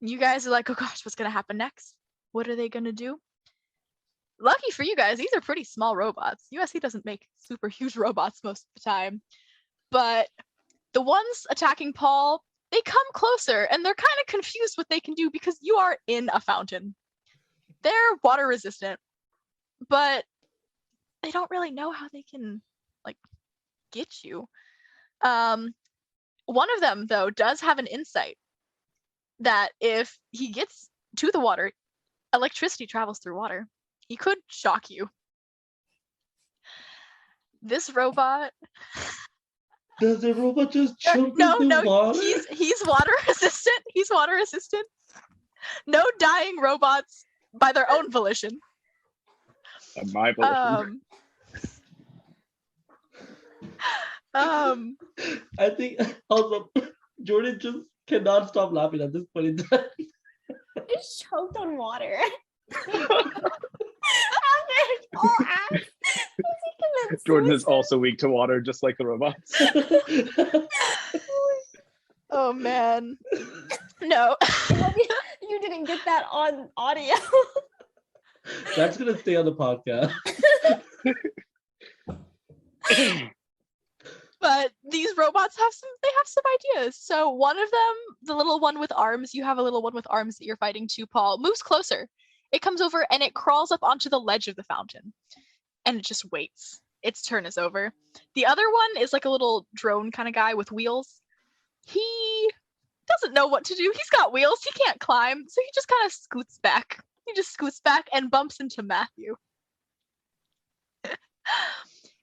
You guys are like, oh gosh, what's gonna happen next? What are they gonna do? Lucky for you guys, these are pretty small robots. USC doesn't make super huge robots most of the time. But the ones attacking Paul, they come closer and they're kind of confused what they can do because you are in a fountain. They're water resistant, but they don't really know how they can like get you. One of them though does have an insight that if he gets to the water, electricity travels through water. He could shock you. This robot. Does the robot just jump into water? He's water resistant. He's water resistant. No dying robots by their own volition. My volition. I think also Jordan just cannot stop laughing at this point in time. It's choked on water. Jordan is also weak to water, just like the robots. Oh man. No. I hope you didn't get that on audio. That's gonna stay on the podcast. But these robots have some ideas. So one of them, the little one with arms, you have a little one with arms that you're fighting too, Paul, moves closer. It comes over and it crawls up onto the ledge of the fountain. And it just waits. Its turn is over. The other one is like a little drone kind of guy with wheels. He doesn't know what to do. He's got wheels. He can't climb. So he just kind of scoots back. He just scoots back and bumps into Matthew.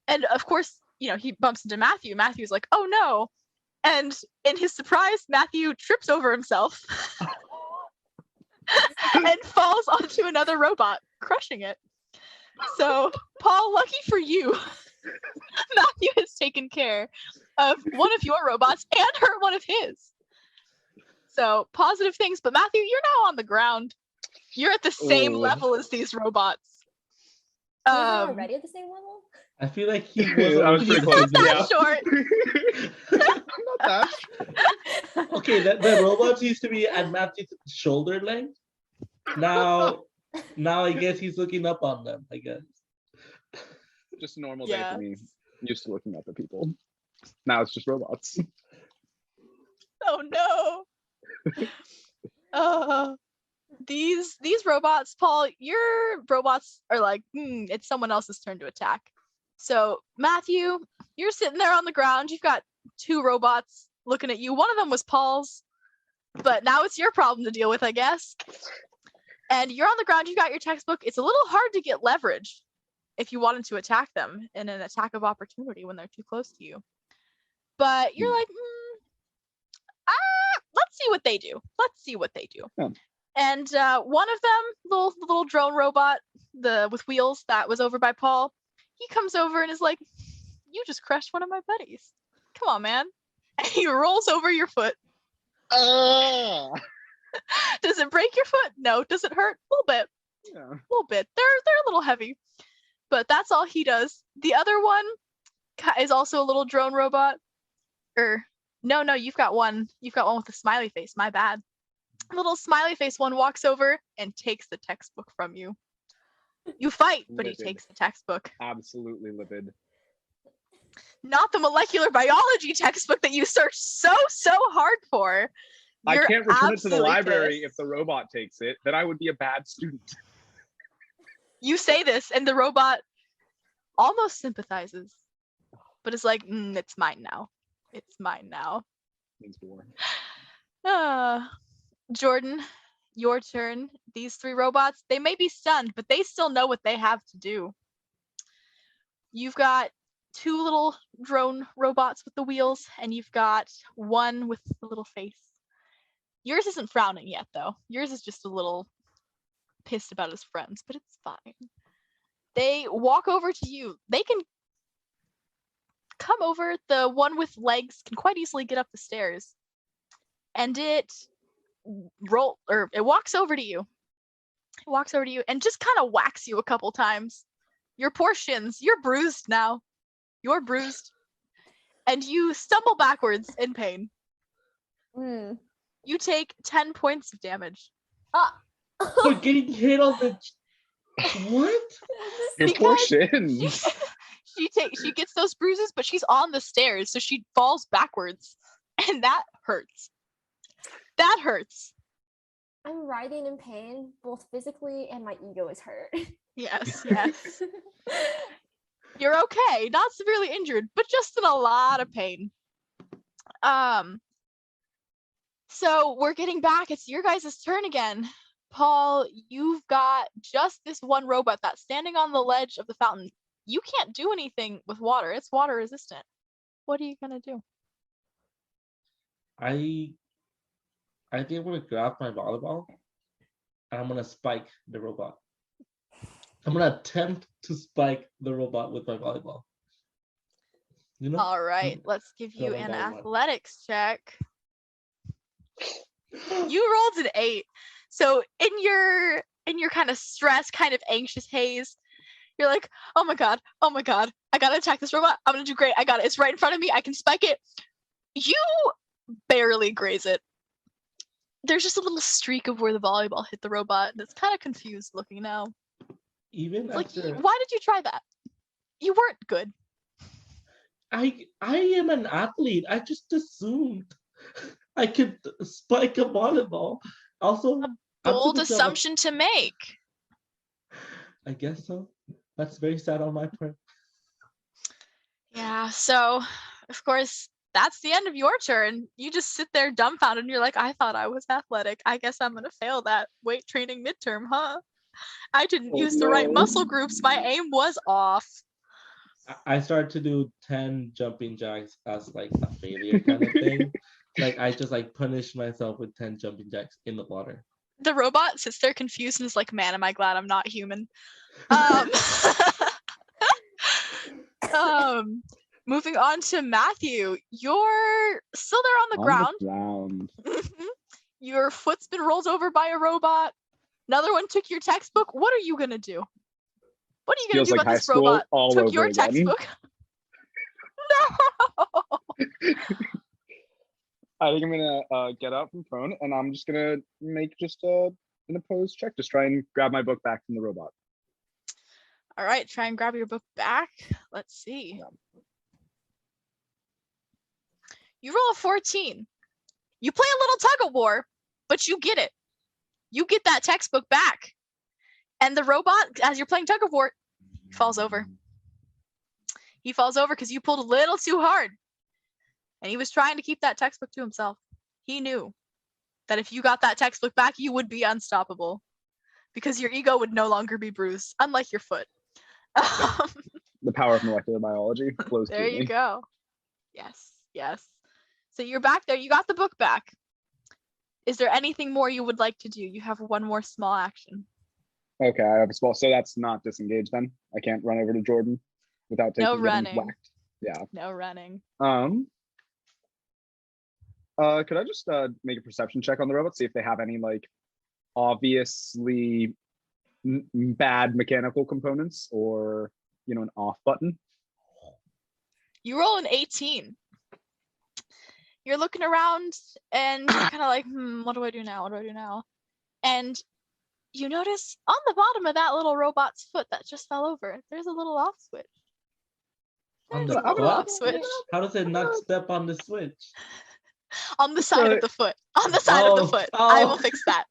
And of course, you know, he bumps into Matthew. Matthew's like, oh no. And in his surprise, Matthew trips over himself and falls onto another robot, crushing it. So, Paul, lucky for you, Matthew has taken care of one of your robots and hurt one of his. So, positive things. But Matthew, you're now on the ground. You're at the same level as these robots. Already at the same level? I feel like he I was pretty close. Not short. I'm not that. Okay, the robots used to be at Matthew's shoulder length. Now I guess he's looking up on them, I guess. Just a normal day for me. I'm used to looking up at people. Now it's just robots. Oh no. These robots, Paul, your robots are like, it's someone else's turn to attack. So, Matthew, you're sitting there on the ground. You've got two robots looking at you. One of them was Paul's, but now it's your problem to deal with, I guess. And you're on the ground. You've got your textbook. It's a little hard to get leverage if you wanted to attack them in an attack of opportunity when they're too close to you. But you're like, let's see what they do. Let's see what they do. Yeah. And one of them, the little drone robot, with wheels that was over by Paul, he comes over and is like, you just crushed one of my buddies. Come on, man. And he rolls over your foot. Does it break your foot? No. Does it hurt? A little bit. Yeah. A little bit. They're a little heavy. But that's all he does. The other one is also a little drone robot. No, you've got one. You've got one with a smiley face. My bad. Little smiley face one walks over and takes the textbook from you. You fight, but Livid. he takes the textbook. Absolutely livid. Not the molecular biology textbook that you searched so hard for. I can't return it to the absolutely library pissed. if the robot takes it. Then I would be a bad student. You say this, and the robot almost sympathizes, but it's like, it's mine now. It's mine now. Means war. Jordan, your turn. These three robots, they may be stunned, but they still know what they have to do. You've got two little drone robots with the wheels, and you've got one with the little face. Yours isn't frowning yet, though. Yours is just a little pissed about his friends, but it's fine. They walk over to you. They can come over. The one with legs can quite easily get up the stairs. And it walks over to you. It walks over to you and just kind of whacks you a couple times. Your poor shins. You're bruised now. You're bruised. And you stumble backwards in pain. You take 10 points of damage. For getting hit on the... What? Your poor shins. She gets those bruises, but she's on the stairs, so she falls backwards. And that hurts. That hurts. I'm writhing in pain, both physically and my ego is hurt. Yes. You're okay. Not severely injured, but just in a lot of pain. So we're getting back. It's your guys' turn again. Paul, you've got just this one robot that's standing on the ledge of the fountain. You can't do anything with water. It's water resistant. What are you gonna do? I think I'm gonna grab my volleyball and I'm gonna spike the robot. I'm gonna attempt to spike the robot with my volleyball. You know? All right, let's give you Throw my an volleyball. athletics check. You rolled an 8. So in your kind of stress, kind of anxious haze, you're like, oh my god, I gotta attack this robot. I'm gonna do great. I got it. It's right in front of me. I can spike it. You barely graze it. There's just a little streak of where the volleyball hit the robot, and it's kind of confused looking now. Even Like, after why did you try that? You weren't good. I am an athlete. I just assumed I could spike a volleyball. Also, Bold assumption to make. I guess so. That's very sad on my part. Yeah, so of course that's the end of your turn. You just sit there dumbfounded and you're like, I thought I was athletic. I guess I'm gonna fail that weight training midterm, huh? I didn't use the right muscle groups. My aim was off. I started to do 10 jumping jacks as like a failure kind of thing. Like I just like punished myself with 10 jumping jacks in the water. The robot sits there confused and is like, man, am I glad I'm not human. Moving on to Matthew, you're still there on the ground. Your foot's been rolled over by a robot. Another one took your textbook. What are you gonna do? What are you gonna do about this robot? Took your textbook. No. I think I'm gonna get up from prone, and I'm just gonna make just an opposed check, just try and grab my book back from the robot. All right, try and grab your book back. Let's see. You roll a 14. You play a little tug of war, but you get it. You get that textbook back. And the robot, as you're playing tug of war, falls over. He falls over because you pulled a little too hard. And he was trying to keep that textbook to himself. He knew that if you got that textbook back, you would be unstoppable. Because your ego would no longer be bruised, unlike your foot. The power of molecular biology flows through me. There you go. Yes, yes. So you're back there. You got the book back. Is there anything more you would like to do? You have one more small action. Okay, I have a small. So that's not disengaged then. I can't run over to Jordan without taking No running. Whacked. Yeah. No running. Could I just make a perception check on the robot, see if they have any like obviously bad mechanical components or an off button? You roll an 18. You're looking around and you're kind of like, what do I do now? What do I do now? And you notice on the bottom of that little robot's foot that just fell over, there's a little off switch. On the off switch? How does it not step on the switch? On the side of the foot. On the side of the foot. I will fix that.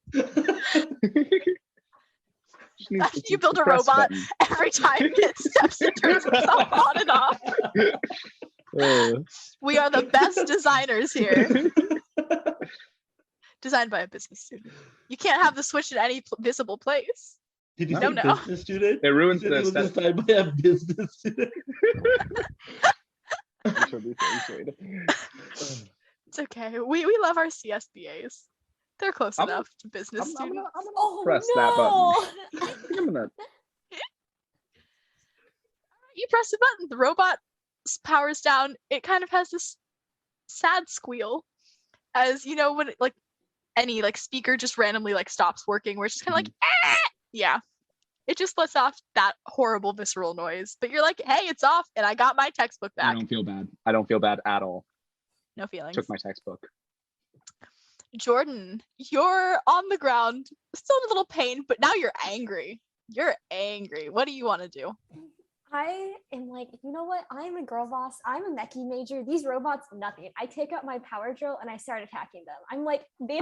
You build a robot every time it steps and turns itself on and off. We are the best designers here. Designed by a business student. You can't have the switch in any visible place. Did you say business student? It ruins the aesthetic. Designed by a business student. It's okay. We love our CSBAs. They're close enough to business students. I'm gonna press that button. I'm gonna... You press the button. The robot powers down. It kind of has this sad squeal, as when it, like any like speaker just randomly like stops working, where it's just kind of like yeah. It just lets off that horrible visceral noise. But you're like, hey, it's off, and I got my textbook back. I don't feel bad. I don't feel bad at all. No feelings. Took my textbook. Jordan, you're on the ground, still in a little pain, but now you're angry. You're angry. What do you want to do? I am like, you know what? I'm a girl boss. I'm a mechie major. These robots, nothing. I take up my power drill and I start attacking them. I'm like, they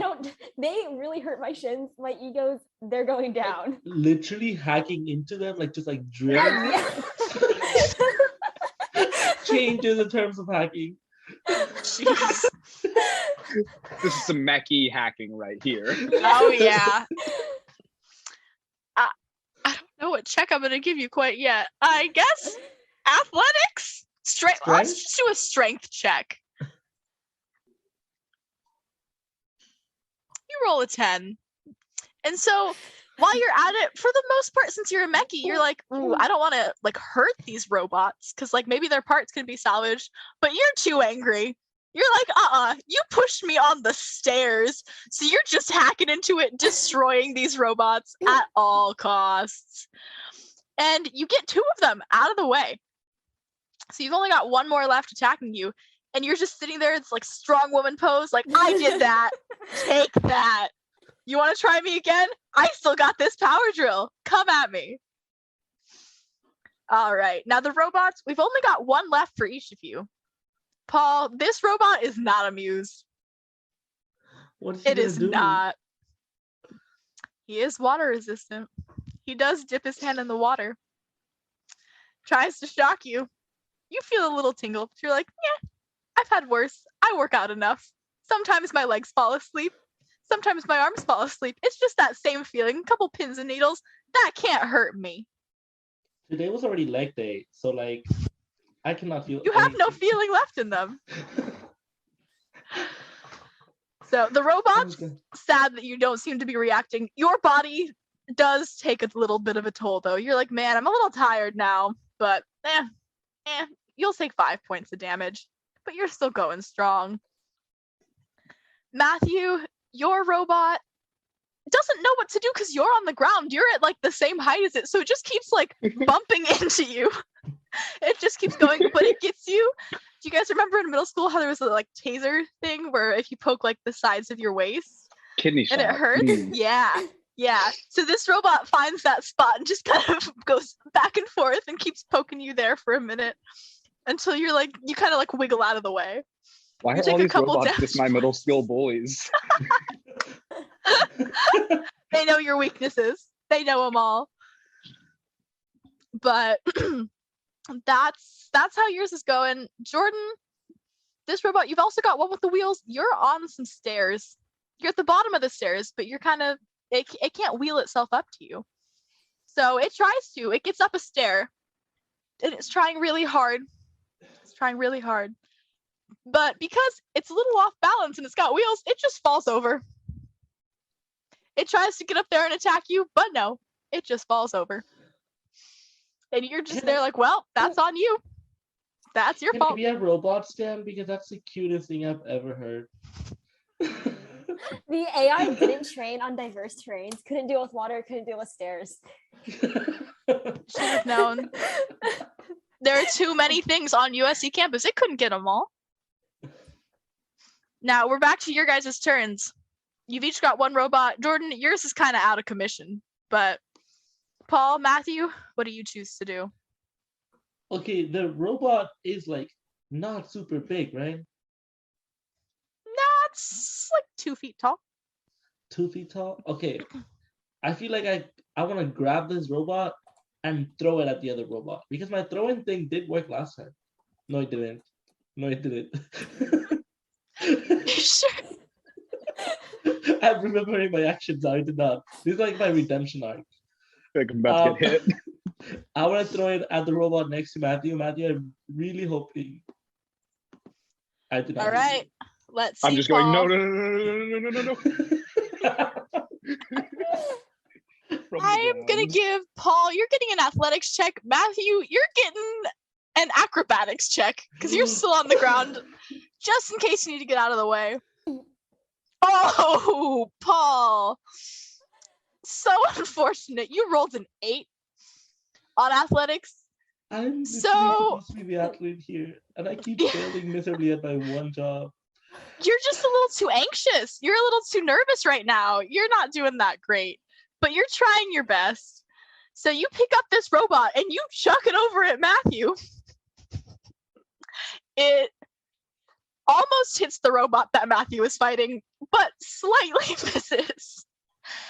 really hurt my shins. My egos, they're going down. Like, literally hacking into them, like just like drilling. Changing the terms of hacking. Jeez. This is some mechie hacking right here. Oh yeah. I don't know what check I'm gonna give you quite yet. I guess athletics, strength. Let's just do a strength check. You roll a 10, and so while you're at it, for the most part, since you're a mechie, you're like, ooh, I don't want to like hurt these robots because like maybe their parts can be salvaged, but you're too angry. You're like, you pushed me on the stairs, so you're just hacking into it, destroying these robots at all costs. And you get 2 of them out of the way. So you've only got 1 more left attacking you, and you're just sitting there. It's like strong woman pose. Like, I did that. Take that. You want to try me again? I still got this power drill. Come at me. All right. Now the robots, we've only got one left for each of you. Paul, this robot is not amused. What is he It gonna is do? not. He is water resistant. He does dip his hand in the water. Tries to shock you. You feel a little tingle, but you're like, yeah, I've had worse. I work out enough. Sometimes my legs fall asleep. Sometimes my arms fall asleep. It's just that same feeling. A couple pins and needles. That can't hurt me. Today was already leg day, so like I cannot feel. You have no anything. feeling left in them. So the robot's sad that you don't seem to be reacting. Your body does take a little bit of a toll, though. You're like, man, I'm a little tired now, but you'll take 5 points of damage, but you're still going strong. Matthew, your robot doesn't know what to do because you're on the ground. You're at like the same height as it, so it just keeps like bumping into you. It just keeps going, but it gets you. Do you guys remember in middle school how there was a like taser thing where if you poke like the sides of your waist Kidney shot. and it hurts? Yeah. So this robot finds that spot and just kind of goes back and forth and keeps poking you there for a minute until you're like, you kind of like wiggle out of the way. Why You are take all a these couple robots damage. just my middle school bullies? They know your weaknesses. They know them all. But that's how yours is going. Jordan, this robot, you've also got one with the wheels. You're on some stairs. You're at the bottom of the stairs, but you're kind of, it can't wheel itself up to you. So it tries to. It gets up a stair. And it's trying really hard. But because it's a little off balance and it's got wheels, it just falls over. It tries to get up there and attack you, but no, it just falls over. And you're just there like, well, that's on you. That's your fault. Can we have robot scan? Because that's the cutest thing I've ever heard. The AI didn't train on diverse terrains, couldn't deal with water, couldn't deal with stairs. Should have known. There are too many things on USC campus. It couldn't get them all. Now we're back to your guys' turns. You've each got one robot. Jordan, yours is kind of out of commission, but Paul, Matthew, what do you choose to do? Okay, the robot is like not super big, right? Nah, it's like 2 feet tall. 2 feet tall. Okay, I feel like I want to grab this robot and throw it at the other robot because my throwing thing did work last time. No, it didn't. Sure. I'm remembering my actions now. I did not. This is like my redemption arc. Like I'm about to get hit. I want to throw it at the robot next to Matthew. Matthew, I'm really hoping. I did not. All right. Let's see. I'm just Paul. going, no. I'm gonna give Paul, you're getting an athletics check. Matthew, you're getting an acrobatics check because you're still on the ground, just in case you need to get out of the way. Oh, Paul. So unfortunate. You rolled an 8 on athletics. I'm So- supposed to be the athlete here, and I keep failing miserably at my one job. You're just a little too anxious. You're a little too nervous right now. You're not doing that great, but you're trying your best. So you pick up this robot and you chuck it over at Matthew. It almost hits the robot that Matthew is fighting, but slightly misses.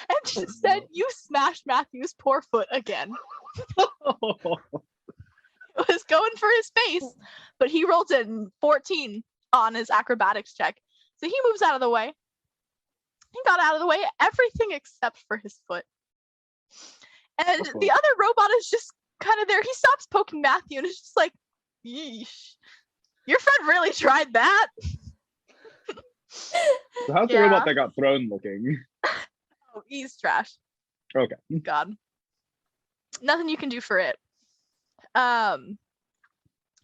And instead, you smash Matthew's poor foot again. It was going for his face, but he rolled a 14 on his acrobatics check. So he moves out of the way. He got out of the way, everything except for his foot. And the other robot is just kind of there. He stops poking Matthew and is just like, yeesh. Your friend really tried that. So how's the robot that got thrown looking? Oh, he's trash. Okay. God. Nothing you can do for it.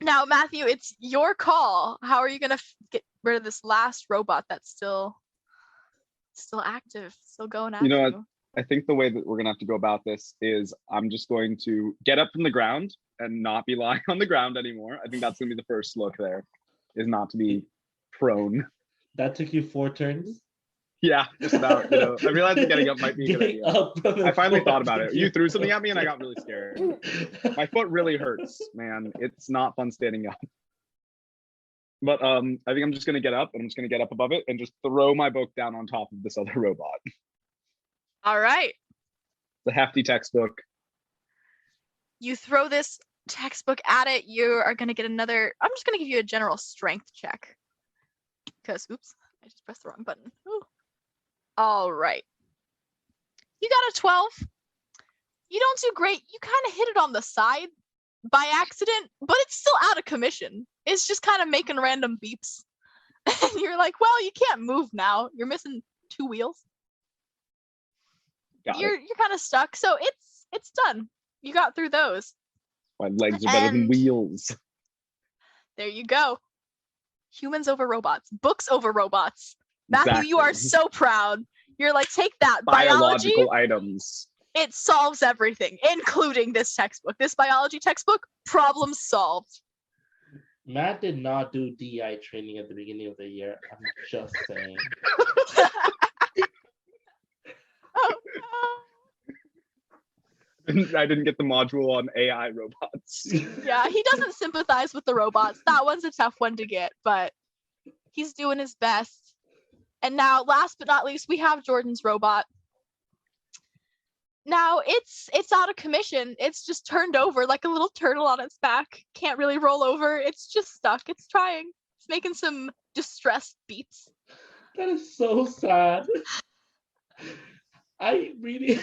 Now, Matthew, it's your call. How are you gonna get rid of this last robot that's still active, still going after You know what? I think the way that we're gonna have to go about this is I'm just going to get up from the ground and not be lying on the ground anymore. I think that's gonna be the first look there. is not to be prone. That took you 4 turns. Yeah, just about. I realized that getting up might be a good idea. I finally thought about it. You threw something at me, and I got really scared. My foot really hurts, man. It's not fun standing up. But I think I'm just gonna get up, and I'm just gonna get up above it and just throw my book down on top of this other robot. All right. The hefty textbook. You throw this textbook at it. You are gonna get another. I'm just gonna give you a general strength check. Because oops, I just pressed the wrong button. Ooh. All right. You got a 12. You don't do great. You kind of hit it on the side by accident, but it's still out of commission. It's just kind of making random beeps. And you're like, well, you can't move now. You're missing 2 wheels. You're kind of stuck. So it's done. You got through those. My legs are better than wheels. There you go. Humans over robots. Books over robots. Matthew, Exactly. you are so proud. You're like, take that. Biological Biology, items. it solves everything, including this textbook. This biology textbook, problem solved. Matt did not do DI training at the beginning of the year. I'm just saying. Oh, I didn't get the module on AI robots. yeah, he doesn't sympathize with the robots. That one's a tough one to get, but he's doing his best. And now, last but not least, we have Jordan's robot. Now it's out of commission. It's just turned over like a little turtle on its back. Can't really roll over. It's just stuck. It's trying. It's making some distressed beeps. That is so sad. I really.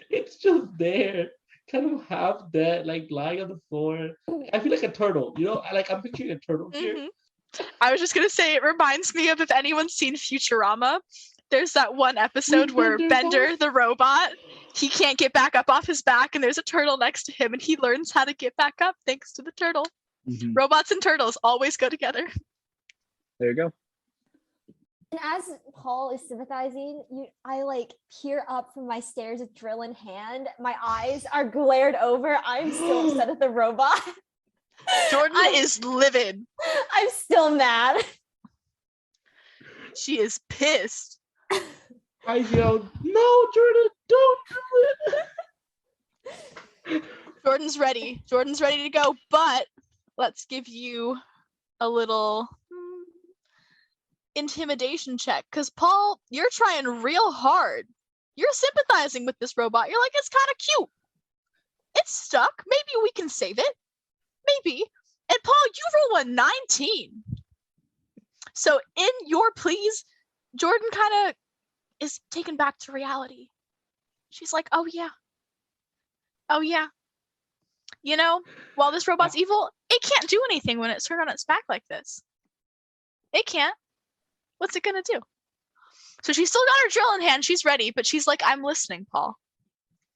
It's just there, kind of half dead, like lying on the floor. I feel like a turtle, I'm picturing a turtle here. Mm-hmm. I was just gonna say, it reminds me of, if anyone's seen Futurama, there's that one episode where Bender, the robot, he can't get back up off his back, and there's a turtle next to him, and he learns how to get back up thanks to the turtle. Mm-hmm. Robots and turtles always go together. There you go. And as Paul is sympathizing, I like peer up from my stairs with drill in hand. My eyes are glared over. I'm still upset at the robot. Jordan is livid. I'm still mad. She is pissed. I yelled, "No, Jordan, don't do it!" Jordan's ready. Jordan's ready to go, but let's give you a little intimidation check, because Paul, you're trying real hard. You're sympathizing with this robot. You're like, it's kind of cute. It's stuck. Maybe we can save it. Maybe. And Paul, you roll a 19. So in your pleas, Jordan kind of is taken back to reality. She's like, oh yeah. While this robot's evil, it can't do anything when it's turned on its back like this. It can't. What's it gonna do? So she's still got her drill in hand. She's ready, but she's like, I'm listening, Paul.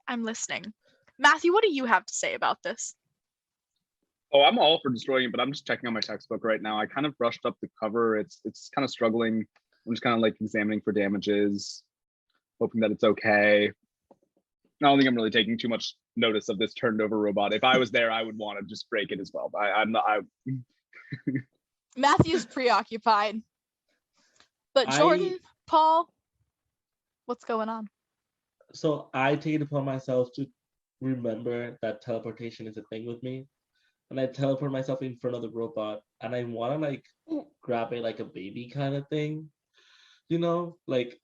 I'm listening. Matthew, what do you have to say about this? Oh, I'm all for destroying it, but I'm just checking on my textbook right now. I kind of brushed up the cover. It's kind of struggling. I'm just kind of like examining for damages, hoping that it's okay. I don't think I'm really taking too much notice of this turned over robot. If I was there, I would want to just break it as well. But I'm not. Matthew's preoccupied. But Jordan, Paul, what's going on? So I take it upon myself to remember that teleportation is a thing with me. And I teleport myself in front of the robot, and I want to grab it like a baby kind of thing, like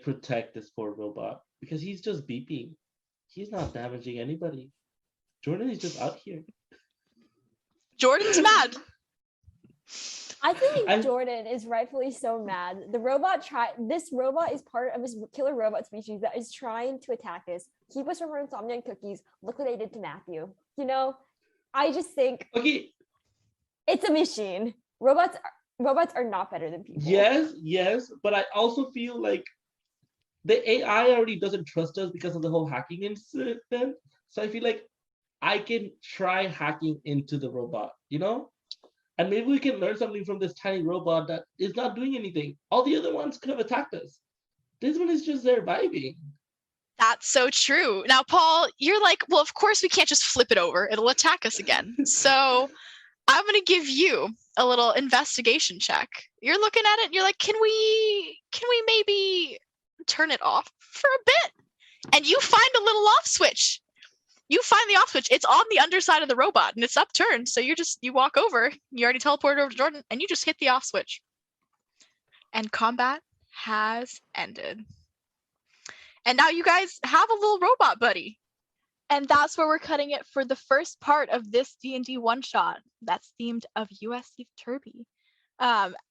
protect this poor robot, because he's just beeping. He's not damaging anybody. Jordan is just out here. Jordan's mad. I think Jordan is rightfully so mad. The robot this robot is part of this killer robot species that is trying to attack us, keep us from our insomnia and cookies. Look what they did to Matthew. I just think it's a machine. Robots are not better than people. Yes, but I also feel like the AI already doesn't trust us because of the whole hacking incident. So I feel like I can try hacking into the robot, and maybe we can learn something from this tiny robot that is not doing anything. All the other ones could have attacked us. This one is just there vibing. That's so true. Now, Paul, you're like, well, of course we can't just flip it over. It'll attack us again. So I'm going to give you a little investigation check. You're looking at it and you're like, can we maybe turn it off for a bit? And you find a little off switch. You find the off switch. It's on the underside of the robot and it's upturned. So you walk over, you already teleported over to Jordan, and you just hit the off switch. And combat has ended. And now you guys have a little robot buddy. And that's where we're cutting it for the first part of this D&D one-shot that's themed of USC Viterbi.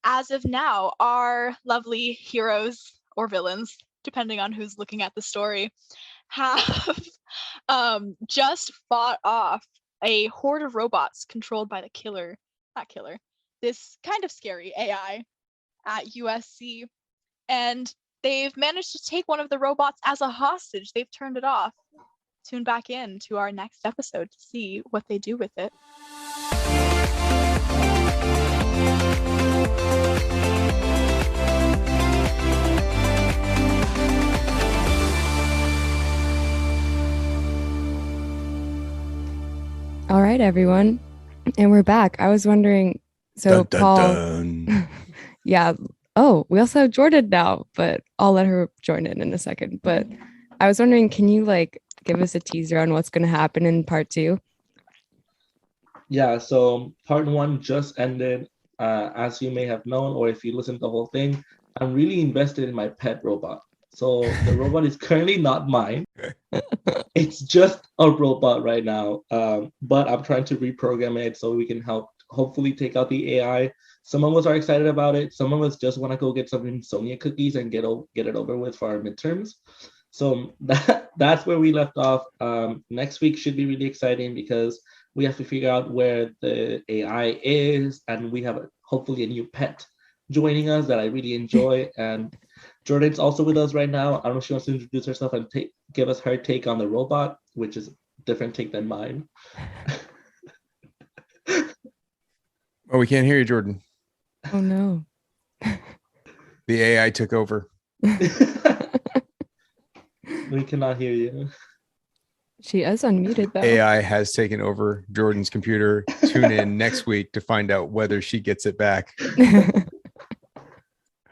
As of now, our lovely heroes or villains, depending on who's looking at the story, have just fought off a horde of robots controlled by this kind of scary AI at USC. And they've managed to take one of the robots as a hostage. They've turned it off. Tune back in to our next episode to see what they do with it. All right, everyone. And we're back. I was wondering, so Dun, dun, Paul, dun. yeah. Oh, we also have Jordan now, but I'll let her join in a second. But I was wondering, can you give us a teaser on what's going to happen in part 2? Yeah, so part 1 just ended. As you may have known, or if you listened to the whole thing, I'm really invested in my pet robot. So the robot is currently not mine. It's just a robot right now, but I'm trying to reprogram it so we can hopefully take out the AI. Some of us are excited about it. Some of us just want to go get some insomnia cookies and get it over with for our midterms. So that's where we left off. Next week should be really exciting because we have to figure out where the AI is, and we have hopefully a new pet joining us that I really enjoy. And Jordan's also with us right now. I don't know if she wants to introduce herself and give us her take on the robot, which is a different take than mine. Oh, we can't hear you, Jordan. Oh, no. The AI took over. We cannot hear you. She is unmuted, though. AI has taken over Jordan's computer. Tune in next week to find out whether she gets it back.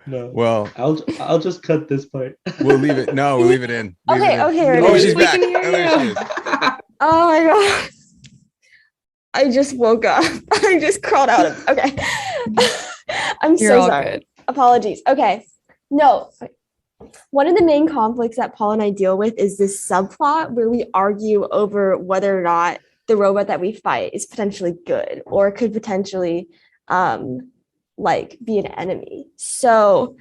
No. Well, I'll just cut this part. we'll leave it. No, we'll leave it in. Leave Okay, it in. okay. Oh, she's We back. can hear Oh, there she you. is. Oh my god. I just woke up. I just crawled out of okay. I'm You're so all sorry. good. Apologies. Okay. No. One of the main conflicts that Paul and I deal with is this subplot where we argue over whether or not the robot that we fight is potentially good or could potentially be an enemy. So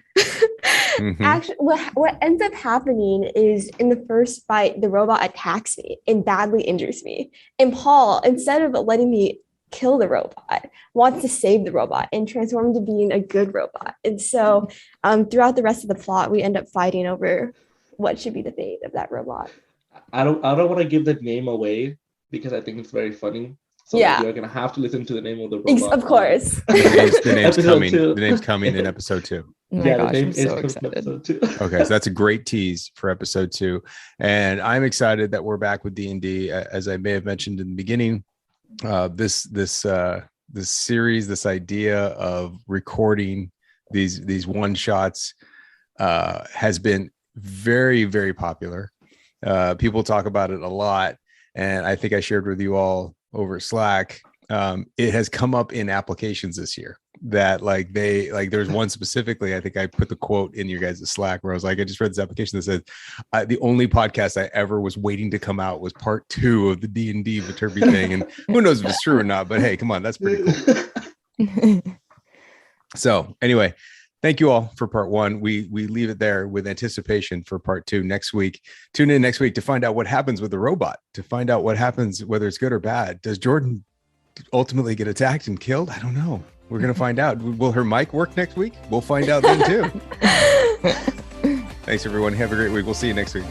actually what ends up happening is in the first fight, the robot attacks me and badly injures me. And Paul, instead of letting me kill the robot, wants to save the robot and transform into being a good robot. And so throughout the rest of the plot, we end up fighting over what should be the fate of that robot. I don't want to give the name away because I think it's very funny. So Yeah. you're gonna have to listen to the name of the robot. Of course. The name's Episode coming. 2. The name's coming in episode 2. Oh my Yeah, gosh, the name I'm is so coming in excited. episode 2. Okay, so that's a great tease for episode 2, and I'm excited that we're back with D&D. As I may have mentioned in the beginning, this series, this idea of recording these one shots has been very, very popular. People talk about it a lot, and I think I shared with you all over Slack. It has come up in applications this year that there's one specifically. I think I put the quote in your guys' Slack where I was like, I just read this application that said the only podcast I ever was waiting to come out was part 2 of the D&D Viterbi thing. And who knows if it's true or not, but hey, come on, that's pretty cool. So anyway, thank you all for part 1. We leave it there with anticipation for part 2 next week. Tune in next week to find out what happens with the robot, to find out what happens, whether it's good or bad. Does Jordan ultimately get attacked and killed? I don't know. We're going to find out. Will her mic work next week? We'll find out then too. Thanks, everyone. Have a great week. We'll see you next week.